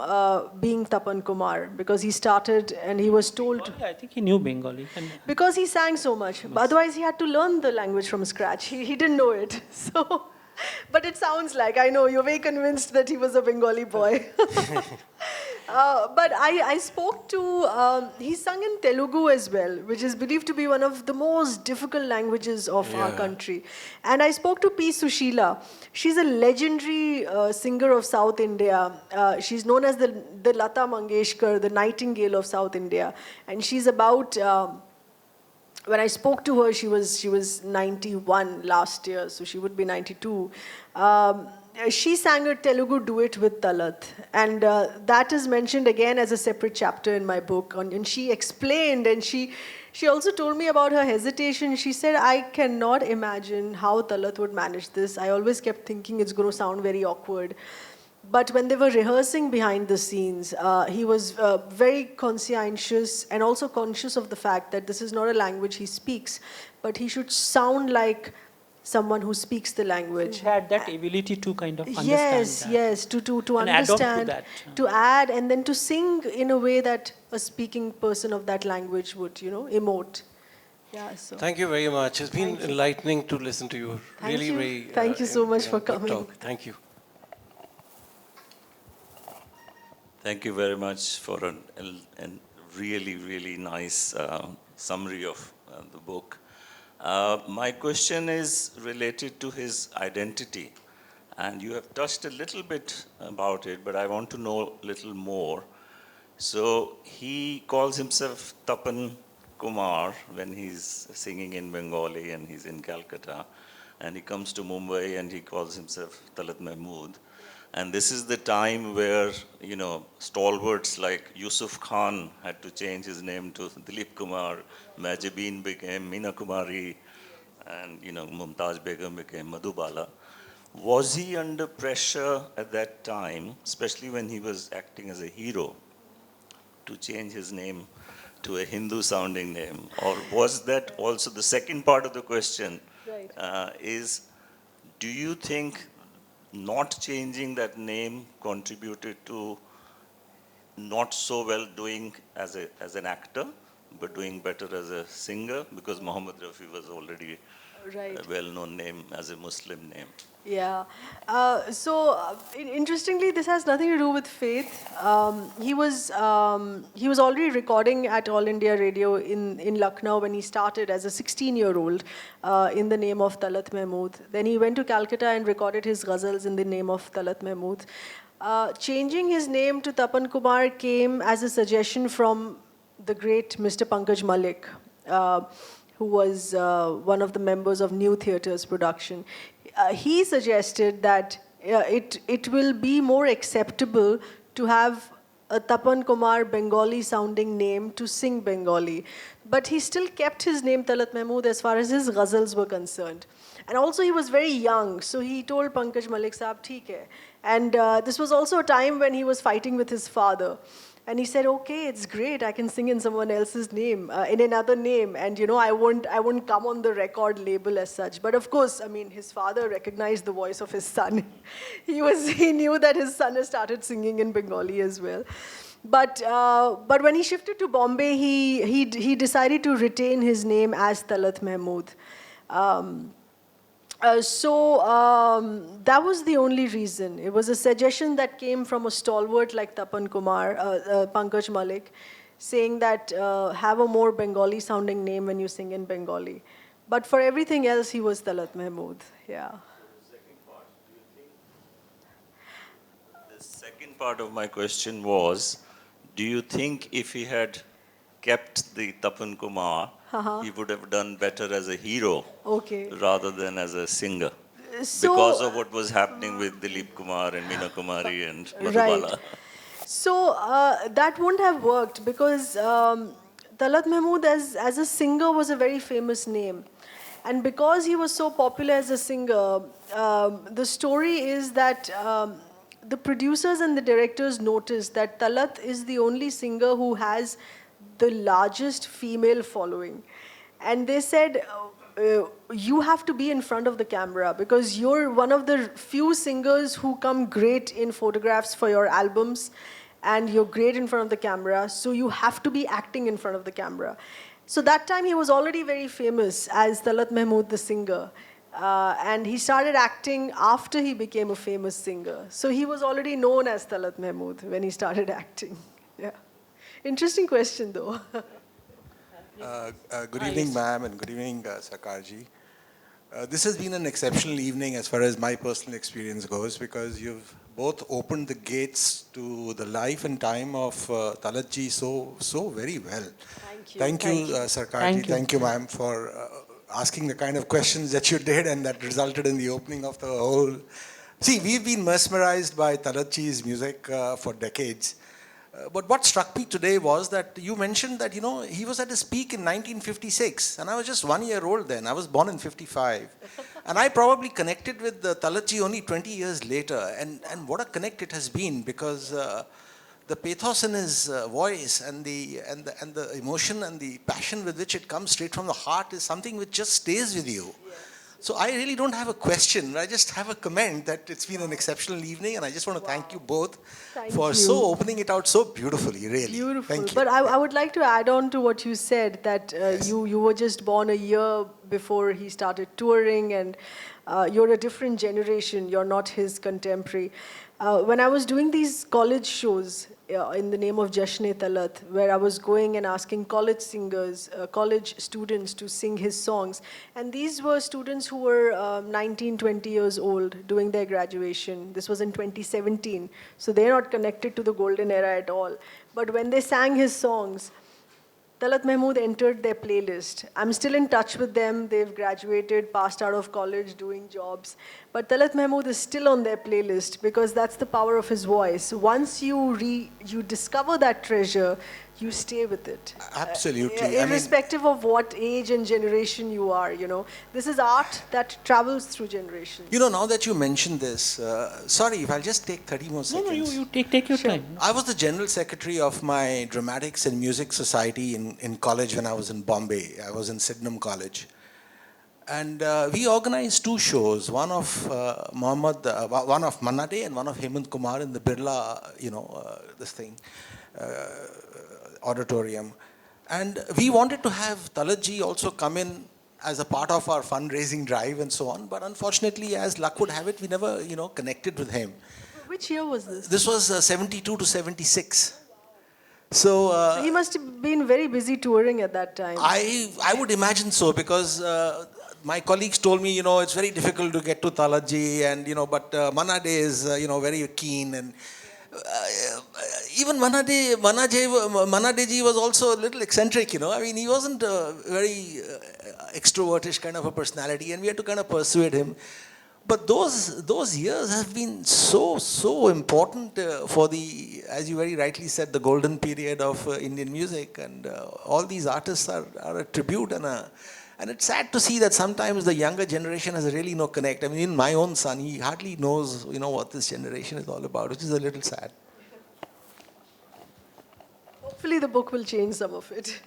A: being Tapan Kumar, because he started and he was told...
C: I think he knew Bengali.
A: Because he sang so much. But otherwise, he had to learn the language from scratch. He didn't know it. So, but it sounds like, I know, you're very convinced that he was a Bengali boy. But I spoke to, he sung in Telugu as well, which is believed to be one of the most difficult languages of our country. And I spoke to P. Sushila. She's a legendary singer of South India. She's known as the Lata Mangeshkar, the Nightingale of South India. And she's about... when I spoke to her, she was 91 last year, so she would be 92. She sang a Telugu duet with Talat, and that is mentioned again as a separate chapter in my book. And she explained, and she also told me about her hesitation. She said, I cannot imagine how Talat would manage this. I always kept thinking it's going to sound very awkward. But when they were rehearsing behind the scenes, he was very conscientious and also conscious of the fact that this is not a language he speaks, but he should sound like someone who speaks the language.
C: He had that ability to kind of understand that.
A: Yes, to
C: And
A: understand,
C: adopt to that.
A: to add, and then to sing in a way that a speaking person of that language would, emote. Yeah, so.
E: Thank you very much. It's been enlightening to listen to you.
A: Thank
E: Really
A: you.
E: very.
A: Thank you so much for
E: good
A: coming.
E: talk. Thank you.
F: Thank you very much for a really, really nice summary of the book. My question is related to his identity. And you have touched a little bit about it, but I want to know a little more. So he calls himself Tapan Kumar when he's singing in Bengali and he's in Calcutta. And he comes to Mumbai and he calls himself Talat Mahmood. And this is the time where, you know, stalwarts like Yusuf Khan had to change his name to Dilip Kumar, Majabeen became Meena Kumari, and, you know, Mumtaz Begum became Madhubala. Was he under pressure at that time, especially when he was acting as a hero, to change his name to a Hindu-sounding name? Or was that also the second part of the question?
A: Right.
F: Is, do you think not changing that name contributed to not so well doing as an actor, but doing better as a singer? Because Muhammad Rafi was already
A: Right.
F: a well-known name as a Muslim name.
A: Yeah. Interestingly, this has nothing to do with faith. He was already recording at All India Radio in Lucknow when he started as a 16-year-old in the name of Talat Mahmood. Then he went to Calcutta and recorded his ghazals in the name of Talat Mahmood. Changing his name to Tapan Kumar came as a suggestion from the great Mr. Pankaj Malik, who was one of the members of New Theatre's production. He suggested that it will be more acceptable to have a Tapan Kumar Bengali sounding name to sing Bengali. But he still kept his name Talat Mahmood as far as his ghazals were concerned. And also he was very young, so he told Pankaj Malik, "Saab, theek hai." And this was also a time when he was fighting with his father. And he said, "Okay, it's great. I can sing in someone else's name, in another name, and you know, I won't come on the record label as such." But of course, I mean, his father recognized the voice of his son. He knew that his son has started singing in Bengali as well. But when he shifted to Bombay, he decided to retain his name as Talat Mahmood. That was the only reason. It was a suggestion that came from a stalwart like Tapan Kumar, Pankaj Malik, saying that have a more Bengali sounding name when you sing in Bengali. But for everything else, he was Talat Mahmood. Yeah.
F: The second part of my question was, do you think if he had kept the Tapan Kumar, he would have done better as a hero rather than as a singer? Because of what was happening with Dilip Kumar and Meena Kumari and Madhubala.
A: Right. So that wouldn't have worked because Talat Mahmood as a singer was a very famous name. And because he was so popular as a singer, the story is that the producers and the directors noticed that Talat is the only singer who has the largest female following. And they said, you have to be in front of the camera because you're one of the few singers who come great in photographs for your albums and you're great in front of the camera, so you have to be acting in front of the camera. So that time he was already very famous as Talat Mahmood the singer. And he started acting after he became a famous singer. So he was already known as Talat Mahmood when he started acting. Yeah. Interesting question, though.
G: Good evening, ma'am, and good evening, Sarkarji. This has been an exceptional evening as far as my personal experience goes because you've both opened the gates to the life and time of Talatji so very well.
A: Thank you.
G: Thank you, Sarkarji. Thank you, ma'am, for asking the kind of questions that you did and that resulted in the opening of the whole. See, we've been mesmerized by Talatji's music for decades. But what struck me today was that you mentioned that, you know, he was at his peak in 1956, and I was just 1 year old then. I was born in 55. And I probably connected with Talatji only 20 years later. And what a connect it has been because the pathos in his voice and the emotion and the passion with which it comes straight from the heart is something which just stays with you. So I really don't have a question. I just have a comment that it's been an exceptional evening, and I just want to thank you both for so opening it out so beautifully, really.
A: Beautiful.
G: Thank you.
A: But I would like to add on to what you said, that
G: Yes.
A: you were just born a year before he started touring, and you're a different generation. You're not his contemporary. When I was doing these college shows in the name of Jashn-e-Talat, where I was going and asking college singers, college students to sing his songs, and these were students who were 19, 20 years old doing their graduation. This was in 2017, so they're not connected to the golden era at all. But when they sang his songs, Talat Mahmood entered their playlist. I'm still in touch with them. They've graduated, passed out of college, doing jobs. But Talat Mahmood is still on their playlist because that's the power of his voice. Once you discover that treasure, you stay with it.
G: Absolutely.
A: Irrespective of what age and generation you are, you know. This is art that travels through generations.
G: You know, now that you mention this, sorry if I'll just take 30 more seconds.
C: No, you take your time.
G: I was the general secretary of my Dramatics and Music Society in college when I was in Bombay. I was in Sydenham College. And we organized two shows, one of one of Manna Day and one of Hemant Kumar in the Birla, auditorium. And we wanted to have Talatji also come in as a part of our fundraising drive and so on. But unfortunately, as luck would have it, we never, connected with him.
A: Which year was this?
G: This was 72 to 76. So
A: he must have been very busy touring at that time.
G: I would imagine so, because my colleagues told me, it's very difficult to get to Talatji, and but Manna Day is very keen, and even Manna Day ji was also a little eccentric, I mean, he wasn't a very extrovertish kind of a personality, and we had to kind of persuade him. But those years have been so important for the, as you very rightly said, the golden period of Indian music, and all these artists are a tribute, and it's sad to see that sometimes the younger generation has really no connect. I mean, even my own son, he hardly knows what this generation is all about, which is a little sad.
A: Hopefully the book will change some of it.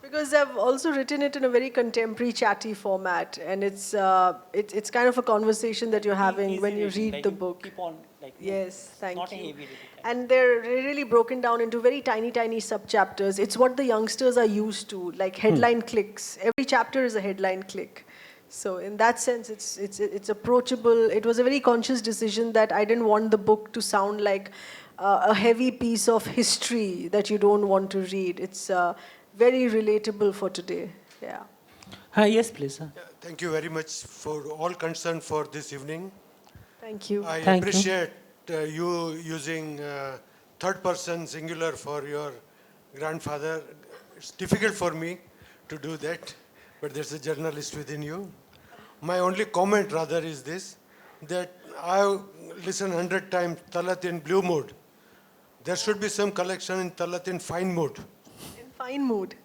A: Because I've also written it in a very contemporary, chatty format, and it's kind of a conversation that you're having when you read the book.
C: Keep on,
A: yes, thank
C: not
A: you.
C: A heavy reading.
A: And they're really broken down into very tiny sub-chapters. It's what the youngsters are used to, like headline clicks. Every chapter is a headline click. So in that sense, it's approachable. It was a very conscious decision that I didn't want the book to sound like a heavy piece of history that you don't want to read. It's very relatable for today. Yeah.
C: Yes, please.
H: Thank you very much for all concerned for this evening.
A: Thank you.
H: I
C: Thank you.
H: appreciate you using third person singular for your grandfather. It's difficult for me to do that, but there's a journalist within you. My only comment rather is this, that I listened 100 times Talat in blue mood. There should be some collection in Talat in fine mood.
A: In fine mood.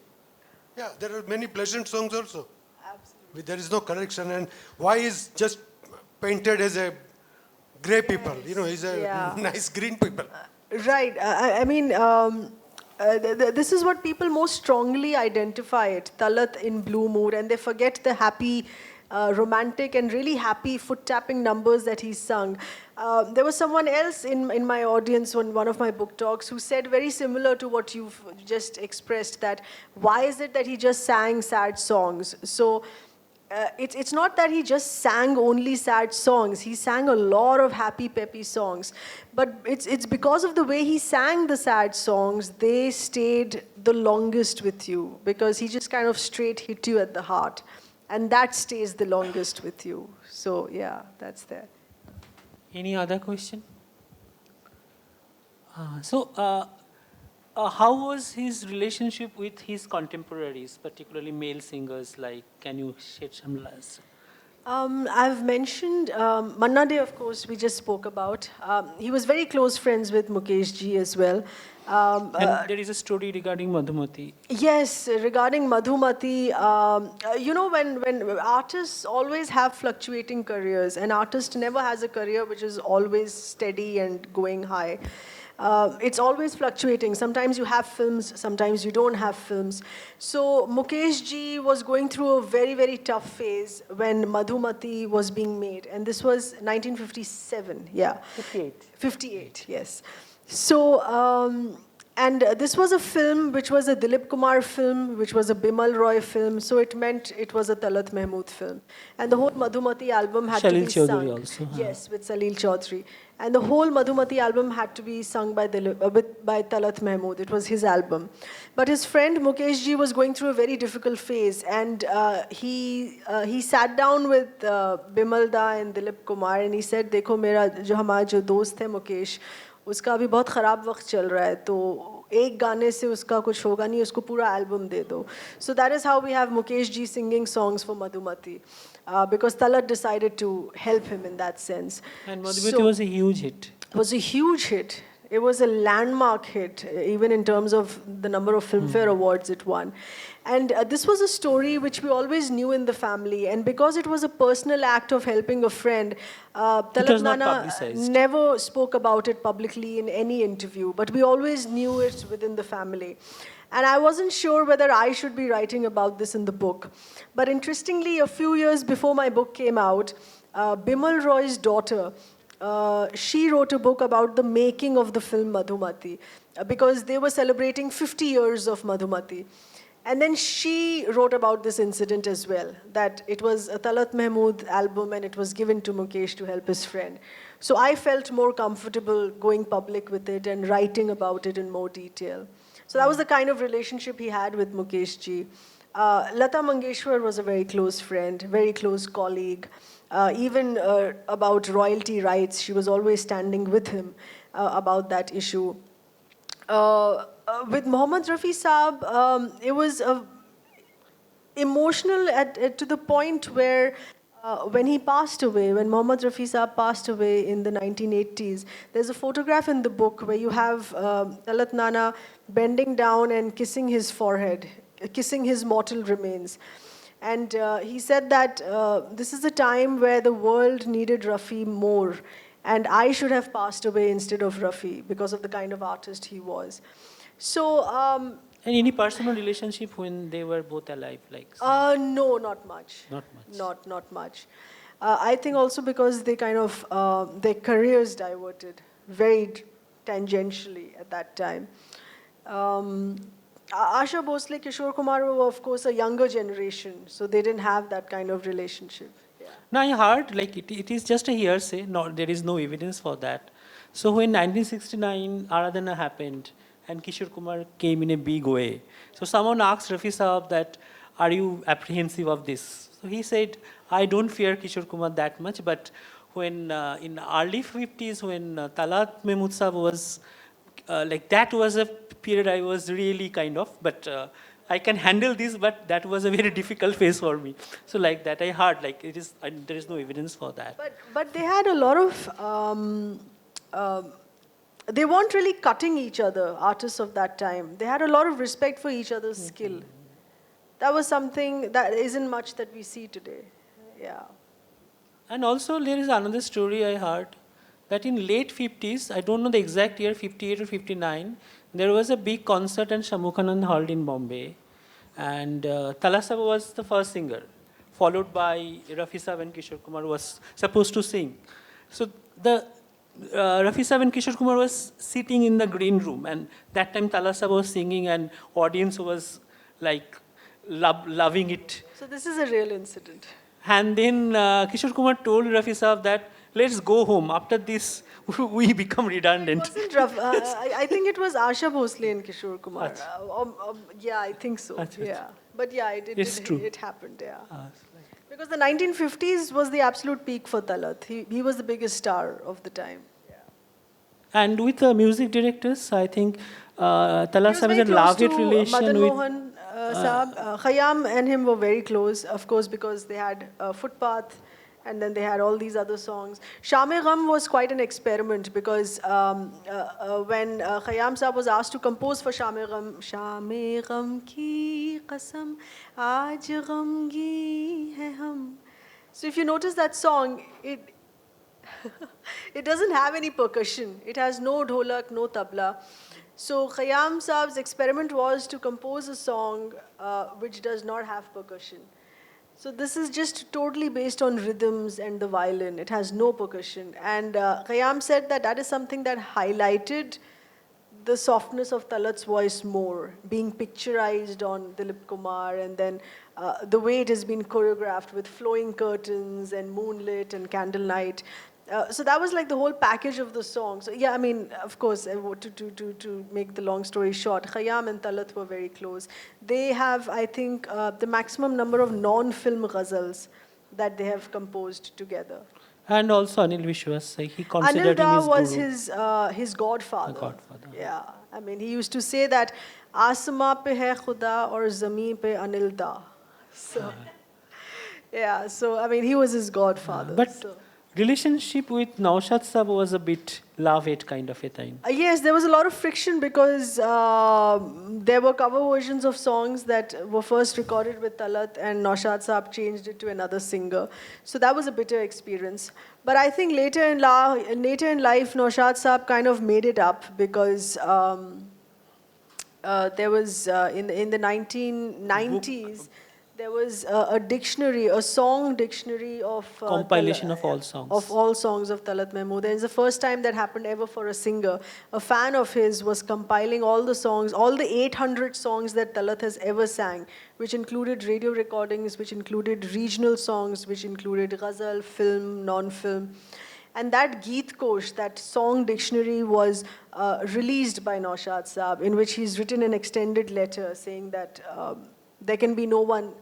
H: Yeah, there are many pleasant songs also.
A: Absolutely.
H: There is no correction, and why is just painted as a grey people? He's a nice green people.
A: Right. I mean, this is what people most strongly identify it, Talat in blue mood, and they forget the happy, romantic and really happy foot-tapping numbers that he sung. There was someone else in my audience on one of my book talks who said very similar to what you've just expressed, that why is it that he just sang sad songs? So it's not that he just sang only sad songs. He sang a lot of happy, peppy songs. But it's because of the way he sang the sad songs, they stayed the longest with you, because he just kind of straight hit you at the heart. And that stays the longest with you. So, yeah, that's there.
C: Any other question? How was his relationship with his contemporaries, particularly male singers? Can you shed some light?
A: I've mentioned Manna Dey, of course, we just spoke about. He was very close friends with Mukesh ji as well.
C: And there is a story regarding Madhumati.
A: Yes, regarding Madhumati, when artists always have fluctuating careers, an artist never has a career which is always steady and going high. It's always fluctuating. Sometimes you have films, sometimes you don't have films. So Mukesh ji was going through a very, very tough phase when Madhumati was being made. And this was 1957, yeah. 58, yes. So, this was a film which was a Dilip Kumar film, which was a Bimal Roy film, so it meant it was a Talat Mahmood film. And the whole Madhumati album had to be
C: Chaudhary
A: sung.
C: also.
A: Yes, with Salil Chaudhary. And the whole Madhumati album had to be sung by Talat Mahmood. It was his album. But his friend Mukesh ji was going through a very difficult phase, and he sat down with Bimal da and Dilip Kumar, and he said, "Dekho, mera jo hamara jo dost hai Mukesh, उसका अभी बहुत ख़राब वक्त चल रहा है, तो एक गाने से उसका कुछ होगा नहीं, उसको पूरा album दे दो. So that is how we have Mukesh ji singing songs for Madhumati, because Talat decided to help him in that sense.
C: And Madhumati was a huge hit.
A: It was a huge hit. It was a landmark hit, even in terms of the number of Filmfare Awards it won. And this was a story which we always knew in the family. And because it was a personal act of helping a friend, Talat Nana never spoke about it publicly in any interview. But we always knew it within the family. And I wasn't sure whether I should be writing about this in the book. But interestingly, a few years before my book came out, Bimal Roy's daughter, she wrote a book about the making of the film Madhumati, because they were celebrating 50 years of Madhumati. And then she wrote about this incident as well, that it was a Talat Mahmood album and it was given to Mukesh to help his friend. So I felt more comfortable going public with it and writing about it in more detail. So that was the kind of relationship he had with Mukesh ji. Lata Mangeshwar was a very close friend, very close colleague. Even about royalty rights, she was always standing with him about that issue. With Mohammad Rafi Saab, it was emotional to the point where when he passed away, when Mohammad Rafi Saab passed away in the 1980s, there's a photograph in the book where you have Talat Nana bending down and kissing his forehead, kissing his mortal remains. And he said that this is a time where the world needed Rafi more, and I should have passed away instead of Rafi because of the kind of artist he was. So.
C: And any personal relationship when they were both alive, like?
A: No, not much.
C: Not much.
A: Not much. I think also because they kind of their careers diverted very tangentially at that time. Asha Bhosle, Kishore Kumar were, of course, a younger generation, so they didn't have that kind of relationship. Yeah.
C: Now I heard, like, it is just a hearsay, there is no evidence for that. So when 1969 Aradhana happened, and Kishore Kumar came in a big way, so someone asked Rafi Saab that, are you apprehensive of this? So he said, I don't fear Kishore Kumar that much, but when in early 50s, when Talat Mahmood Saab was, like, that was a period I was really kind of, but I can handle this, but that was a very difficult phase for me. So like that, I heard, like, it is, there is no evidence for that.
A: But they had a lot of, they weren't really cutting each other, artists of that time. They had a lot of respect for each other's skill. That was something that isn't much that we see today. Yeah.
C: And also there is another story I heard, that in late 50s, I don't know the exact year, 58 or 59, there was a big concert in Shamukhanand Hall in Bombay. And Talat Saab was the first singer, followed by Rafi Saab and Kishore Kumar was supposed to sing. So the Rafi Saab and Kishore Kumar was sitting in the green room, and that time Talat Saab was singing and audience was like loving it.
A: So this is a real incident.
C: And then Kishore Kumar told Rafi Saab that, let's go home. After this, we become redundant.
A: It wasn't I think it was Asha Bhosle and Kishore Kumar. Yeah, I think so. Yeah. But yeah, it happened, yeah. Because the 1950s was the absolute peak for Talat. He was the biggest star of the time. Yeah.
C: And with the music directors, I think Talat Saab has a love-hate relation
A: Madan
C: with...
A: Mohan Saab. Khayyam and him were very close, of course, because they had Footpath, and then they had all these other songs. Sham-e-Gham was quite an experiment because when Khayyam Saab was asked to compose for Sham-e-Gham, Sham-e-Gham ki qasam, aaj ghamgi hai hum. So if you notice that song, it doesn't have any percussion. It has no dholak, no tabla. So Khayyam Saab's experiment was to compose a song which does not have percussion. So this is just totally based on rhythms and the violin. It has no percussion. And Khayyam said that is something that highlighted the softness of Talat's voice more, being picturized on Dilip Kumar, and then the way it has been choreographed with flowing curtains and moonlit and candle night. So that was like the whole package of the song. So yeah, I mean, of course, to make the long story short, Khayyam and Talat were very close. They have, I think, the maximum number of non-film ghazals that they have composed together.
C: And also Anil Vishwas, he considered
A: Anil
C: him his
A: was
C: guru.
A: his godfather.
C: Godfather.
A: Yeah, I mean, he used to say that, Asma pe hai Khuda aur zameen pe Anil da. So, yeah, so, I mean, he was his godfather.
C: But
A: so.
C: relationship with Naushad Sab was a bit love-hate kind of a thing.
A: Yes, there was a lot of friction because there were cover versions of songs that were first recorded with Talat, and Naushad Saab changed it to another singer. So that was a bitter experience. But I think later in life, Naushad Saab kind of made it up because there was, in the 1990s, there was a dictionary, a song dictionary of
C: Compilation of all songs.
A: Of all songs of Talat Mahmood. And it's the first time that happened ever for a singer. A fan of his was compiling all the songs, all the 800 songs that Talat has ever sang, which included radio recordings, which included regional songs, which included ghazal, film, non-film. And that Geet Kosh, that song dictionary, was released by Naushad Saab, in which he's written an extended letter saying that there can be no one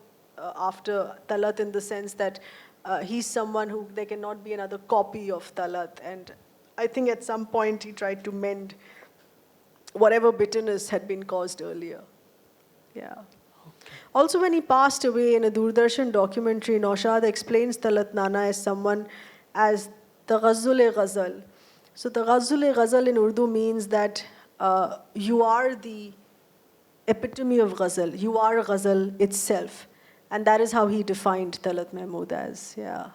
A: after Talat, in the sense that he's someone who, there cannot be another copy of Talat. And I think at some point he tried to mend whatever bitterness had been caused earlier. Yeah. Also, when he passed away in a Doordarshan documentary, Naushad explains Talat Nana as someone as Taghazul-e-Ghazal. So Taghazul-e-Ghazal in Urdu means that you are the epitome of ghazal. You are ghazal itself. And that is how he defined Talat Mahmood as, yeah.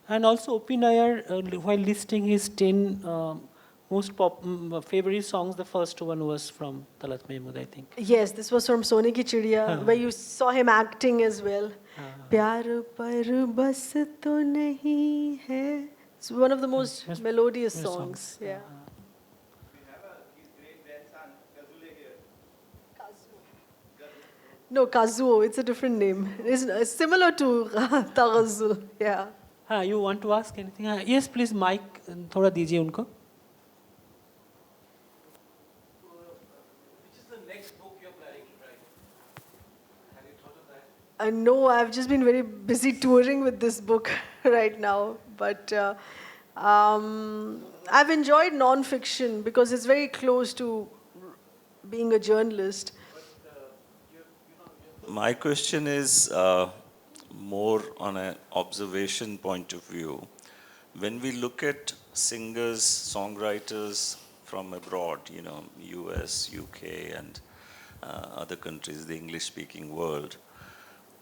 C: And also Opi Nair, while listing his 10 most favorite songs, the first one was from Talat Mahmood, I think.
A: Yes, this was from Sone Ki Chidiya, where you saw him acting as well. Pyar par bas to nahi hai. It's one of the most melodious songs. Yeah. No, Kazuo, it's a different name. It's similar to Taghazul, yeah.
C: You want to ask anything? Yes, please, mic thoda dijiye unko.
E: Which is the next book you're planning to write? Have you thought of that?
A: No, I've just been very busy touring with this book right now. But I've enjoyed non-fiction because it's very close to being a journalist.
F: My question is more on an observation point of view. When we look at singers, songwriters from abroad, US, UK, and other countries, the English-speaking world,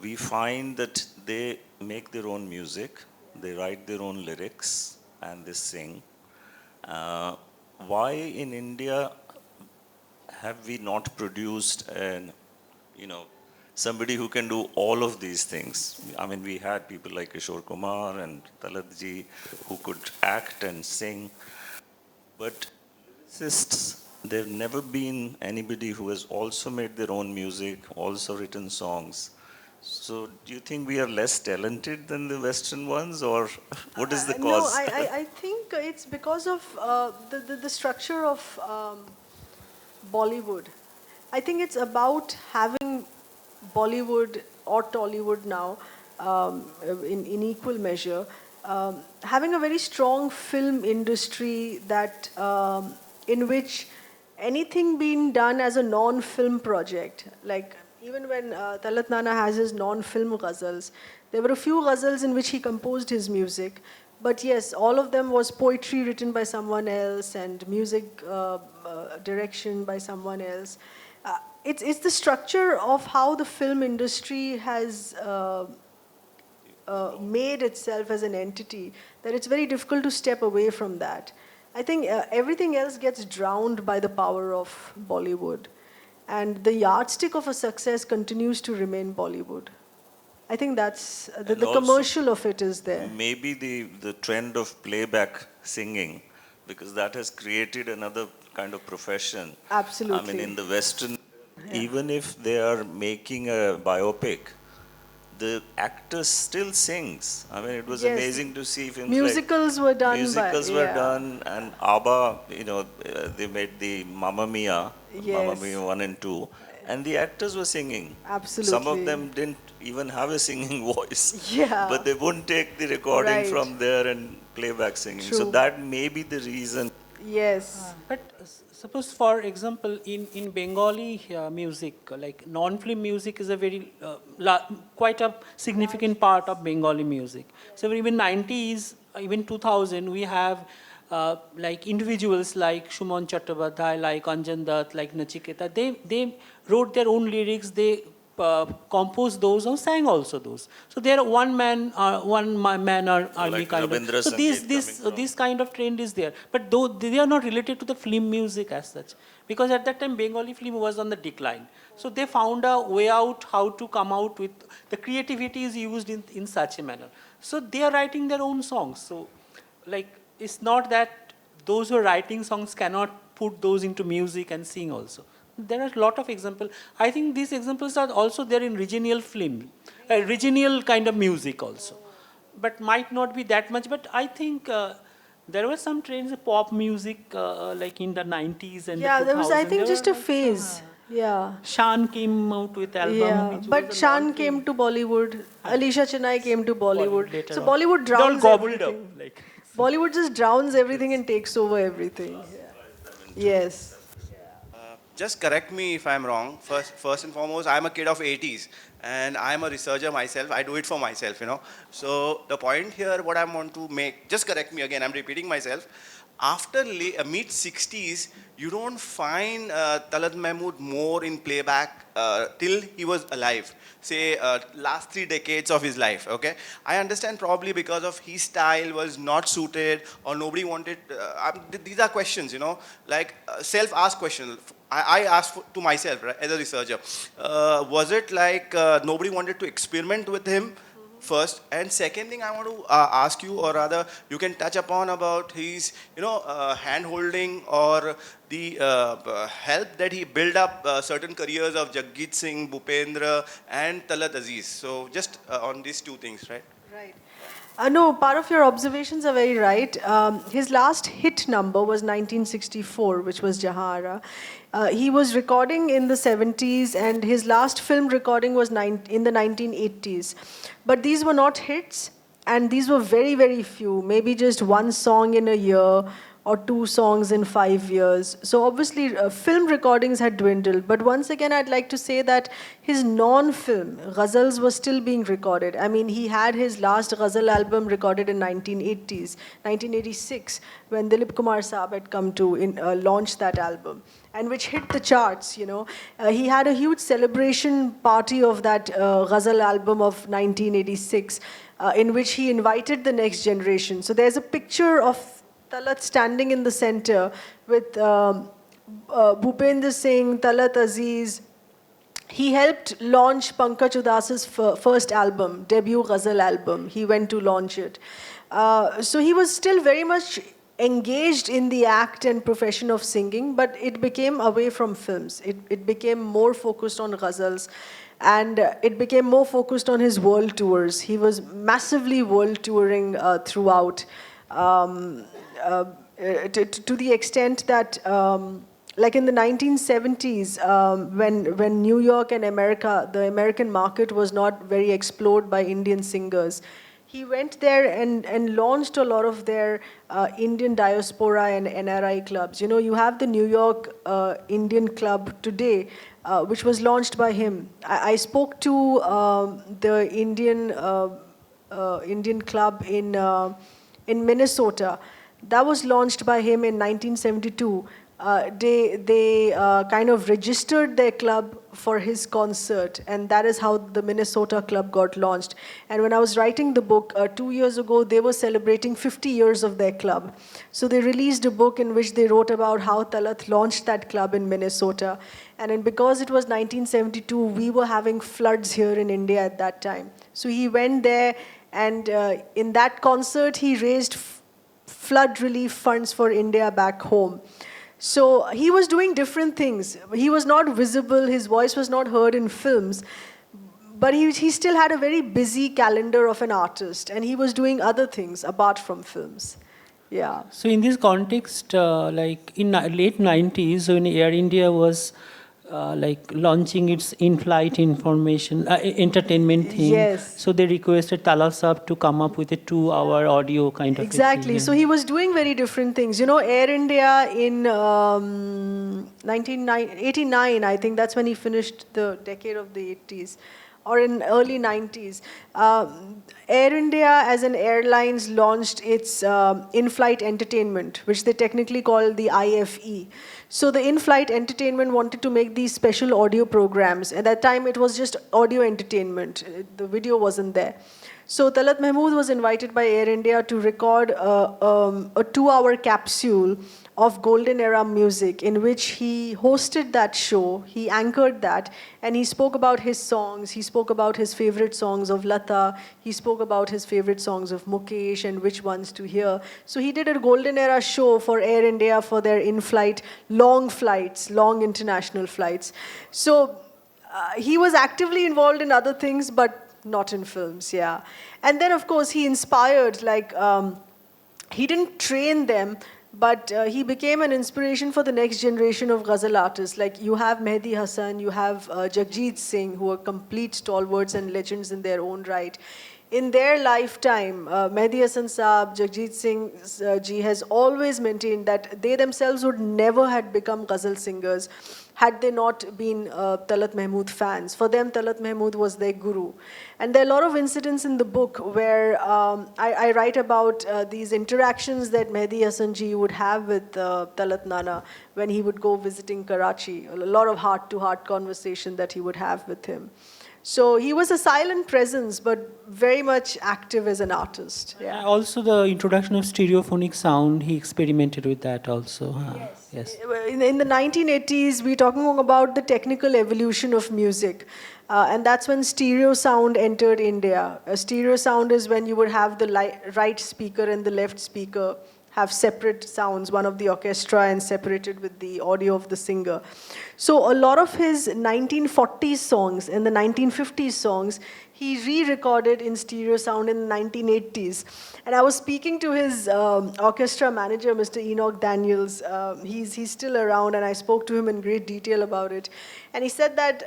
F: we find that they make their own music, they write their own lyrics, and they sing. Why in India have we not produced somebody who can do all of these things? I mean, we had people like Kishore Kumar and Talatji who could act and sing, but lyricists, there've never been anybody who has also made their own music, also written songs. So do you think we are less talented than the Western ones, or what is the cause?
A: No, I think it's because of the structure of Bollywood. I think it's about having Bollywood or Tollywood now in equal measure, having a very strong film industry that in which anything being done as a non-film project, like even when Talat Nana has his non-film ghazals, there were a few ghazals in which he composed his music, but yes, all of them was poetry written by someone else and music direction by someone else. It's the structure of how the film industry has made itself as an entity that it's very difficult to step away from that. I think everything else gets drowned by the power of Bollywood. And the yardstick of a success continues to remain Bollywood. I think that's, the commercial of it is there.
F: Maybe the trend of playback singing, because that has created another kind of profession.
A: Absolutely.
F: I mean, in the Western, even if they are making a biopic, the actor still sings. I mean, it was amazing to see films
A: musicals were done.
F: Musicals were done, and ABBA, they made the Mamma Mia, Mamma Mia 1 and 2, and the actors were singing.
A: Absolutely.
F: Some of them didn't even have a singing voice.
A: Yeah.
F: But they wouldn't take the recording from there and playback singing.
A: True.
F: So that may be the reason.
A: Yes.
C: But Suppose, for example, in Bengali music, like non-film music is a very, quite a significant part of Bengali music. So even 90s, even 2000, we have like individuals like Shuman Chattopadhyay, like Anjan Dutt, like Nachiketa. They wrote their own lyrics, they composed those or sang also those. So they are one man or army
F: Like
C: kind of.
F: Rabindra
C: So
F: Sangeet
C: this kind of trend is there. But though they are not related to the film music as such. Because at that time Bengali film was on the decline. So they found a way out how to come out with, the creativity is used in such a manner. So they are writing their own songs. So like it's not that those who are writing songs cannot put those into music and sing also. There are a lot of examples. I think these examples are also there in regional film, regional kind of music also. But might not be that much. But I think there were some trends of pop music like in the 90s and
A: Yeah,
C: the 2000s.
A: there was, I think,
C: There
A: just
C: were
A: a phase. Yeah.
C: Shan came out with album.
A: Yeah,
C: which
A: but
C: was a
A: Shan
C: non-film.
A: came to Bollywood. Alicia Chennai came to Bollywood.
C: later
A: So
C: on.
A: Bollywood
C: They all
A: drowns
C: gobbled
A: everything.
C: up. Like.
A: Bollywood just drowns everything and takes over everything. Yeah. Yes.
D: Just correct me if I'm wrong. First and foremost, I'm a kid of 80s and I'm a researcher myself. I do it for myself, you know. So the point here, what I want to make, just correct me again, I'm repeating myself. After mid 60s, you don't find Talat Mahmood more in playback till he was alive. Say last 3 decades of his life. Okay, I understand probably because of his style was not suited or nobody wanted. These are questions, you know, like self-asked questions. I asked to myself, right, as a researcher, was it like nobody wanted to experiment with him? First, and second thing I want to ask you, or rather you can touch upon about his, you know, hand holding or the help that he built up certain careers of Jagjit Singh, Bhupendra and Talat Aziz. So just on these 2 things, right?
A: Right. No, part of your observations are very right. His last hit number was 1964, which was Jahara. He was recording in the 70s, and his last film recording was in the 1980s. But these were not hits, and these were very, very few, maybe just 1 song in a year or 2 songs in 5 years. So obviously film recordings had dwindled. But once again, I'd like to say that his non-film ghazals were still being recorded. I mean, he had his last ghazal album recorded in 1986, when Dilip Kumar Saab had come to launch that album, and which hit the charts, you know. He had a huge celebration party of that ghazal album of 1986, in which he invited the next generation. So there's a picture of Talat standing in the center with Bhupendra Singh, Talat Aziz. He helped launch Pankaj Udas's first album, debut ghazal album. He went to launch it. So he was still very much engaged in the act and profession of singing, but it became away from films. It became more focused on ghazals, and it became more focused on his world tours. He was massively world touring throughout. To the extent that, like in the 1970s, when New York and America, the American market was not very explored by Indian singers, he went there and launched a lot of their Indian diaspora and NRI clubs. You know, you have the New York Indian Club today, which was launched by him. I spoke to the Indian club in Minnesota. That was launched by him in 1972. They kind of registered their club for his concert, and that is how the Minnesota club got launched. And when I was writing the book 2 years ago, they were celebrating 50 years of their club. So they released a book in which they wrote about how Talat launched that club in Minnesota. And then because it was 1972, we were having floods here in India at that time. So he went there, and in that concert, he raised flood relief funds for India back home. So he was doing different things. He was not visible, his voice was not heard in films, but he still had a very busy calendar of an artist, and he was doing other things apart from films. Yeah.
C: So in this context, like in late 90s, when Air India was like launching its in-flight information, entertainment thing.
A: Yes.
C: So they requested Talat Sahab to come up with a 2-hour audio kind of
A: Exactly.
C: a thing.
A: So he was doing very different things. You know, Air India in 1989, I think that's when he finished the decade of the 80s, or in early 90s. Air India as an airlines launched its in-flight entertainment, which they technically call the IFE. So the in-flight entertainment wanted to make these special audio programs. At that time, it was just audio entertainment. The video wasn't there. So Talat Mahmood was invited by Air India to record a 2-hour capsule of golden era music in which he hosted that show, he anchored that, and he spoke about his songs, he spoke about his favorite songs of Lata, he spoke about his favorite songs of Mukesh and which ones to hear. So he did a golden era show for Air India for their in-flight, long flights, long international flights. So he was actively involved in other things, but not in films, yeah. And then, of course, he inspired, like, he didn't train them, but he became an inspiration for the next generation of ghazal artists. Like, you have Mehdi Hasan, you have Jagjit Singh, who are complete stalwarts and legends in their own right. In their lifetime, Mehdi Hasan Saab, Jagjit Singh ji has always maintained that they themselves would never have become ghazal singers had they not been Talat Mahmood fans. For them, Talat Mahmood was their guru. And there are a lot of incidents in the book where I write about these interactions that Mehdi Hasan ji would have with Talat Nana when he would go visiting Karachi. A lot of heart-to-heart conversation that he would have with him. So he was a silent presence, but very much active as an artist. Yeah.
C: Also the introduction of stereophonic sound, he experimented with that also. Yes.
A: In the 1980s, we're talking about the technical evolution of music. And that's when stereo sound entered India. A stereo sound is when you would have the right speaker and the left speaker have separate sounds, one of the orchestra and separated with the audio of the singer. So a lot of his 1940s songs and the 1950s songs, he re-recorded in stereo sound in the 1980s. And I was speaking to his orchestra manager, Mr. Enoch Daniels. He's still around, and I spoke to him in great detail about it. And he said that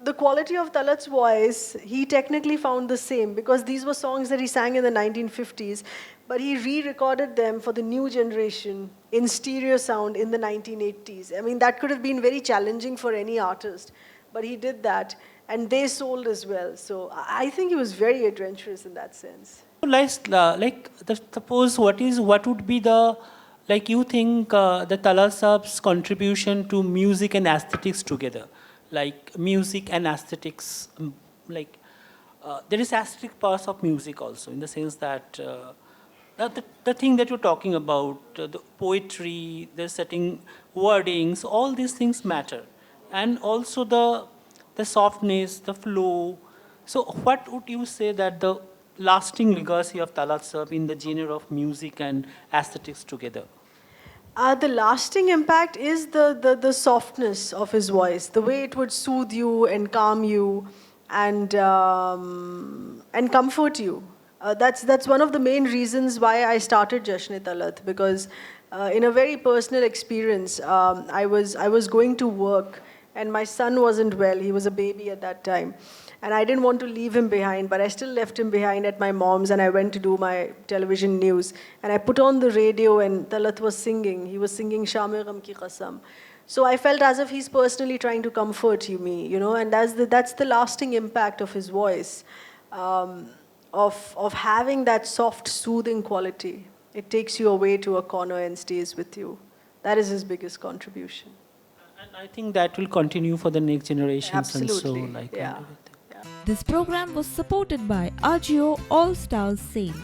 A: the quality of Talat's voice, he technically found the same, because these were songs that he sang in the 1950s, but he re-recorded them for the new generation in stereo sound in the 1980s. I mean, that could have been very challenging for any artist, but he did that, and they sold as well. So I think he was very adventurous in that sense.
C: Suppose what would be the, like, you think the Talat Saab's contribution to music and aesthetics together? Like music and aesthetics, there is aesthetic parts of music also, in the sense that the thing that you're talking about, the poetry, the setting wordings, all these things matter. And also the softness, the flow. So what would you say that the lasting legacy of Talat Saab in the genre of music and aesthetics together?
A: The lasting impact is the softness of his voice, the way it would soothe you and calm you and comfort you. That's one of the main reasons why I started Jashn-e-Talat, because in a very personal experience, I was going to work and my son wasn't well. He was a baby at that time. And I didn't want to leave him behind, but I still left him behind at my mom's, and I went to do my television news. And I put on the radio and Talat was singing. He was singing Sham-e Gham Ki Qasam. So I felt as if he's personally trying to comfort me, you know, and that's the lasting impact of his voice, of having that soft, soothing quality. It takes you away to a corner and stays with you. That is his biggest contribution.
C: And I think that will continue for the next generations.
A: Absolutely.
C: And so,
A: yeah.
I: This program was supported by Agio All Stars Sale.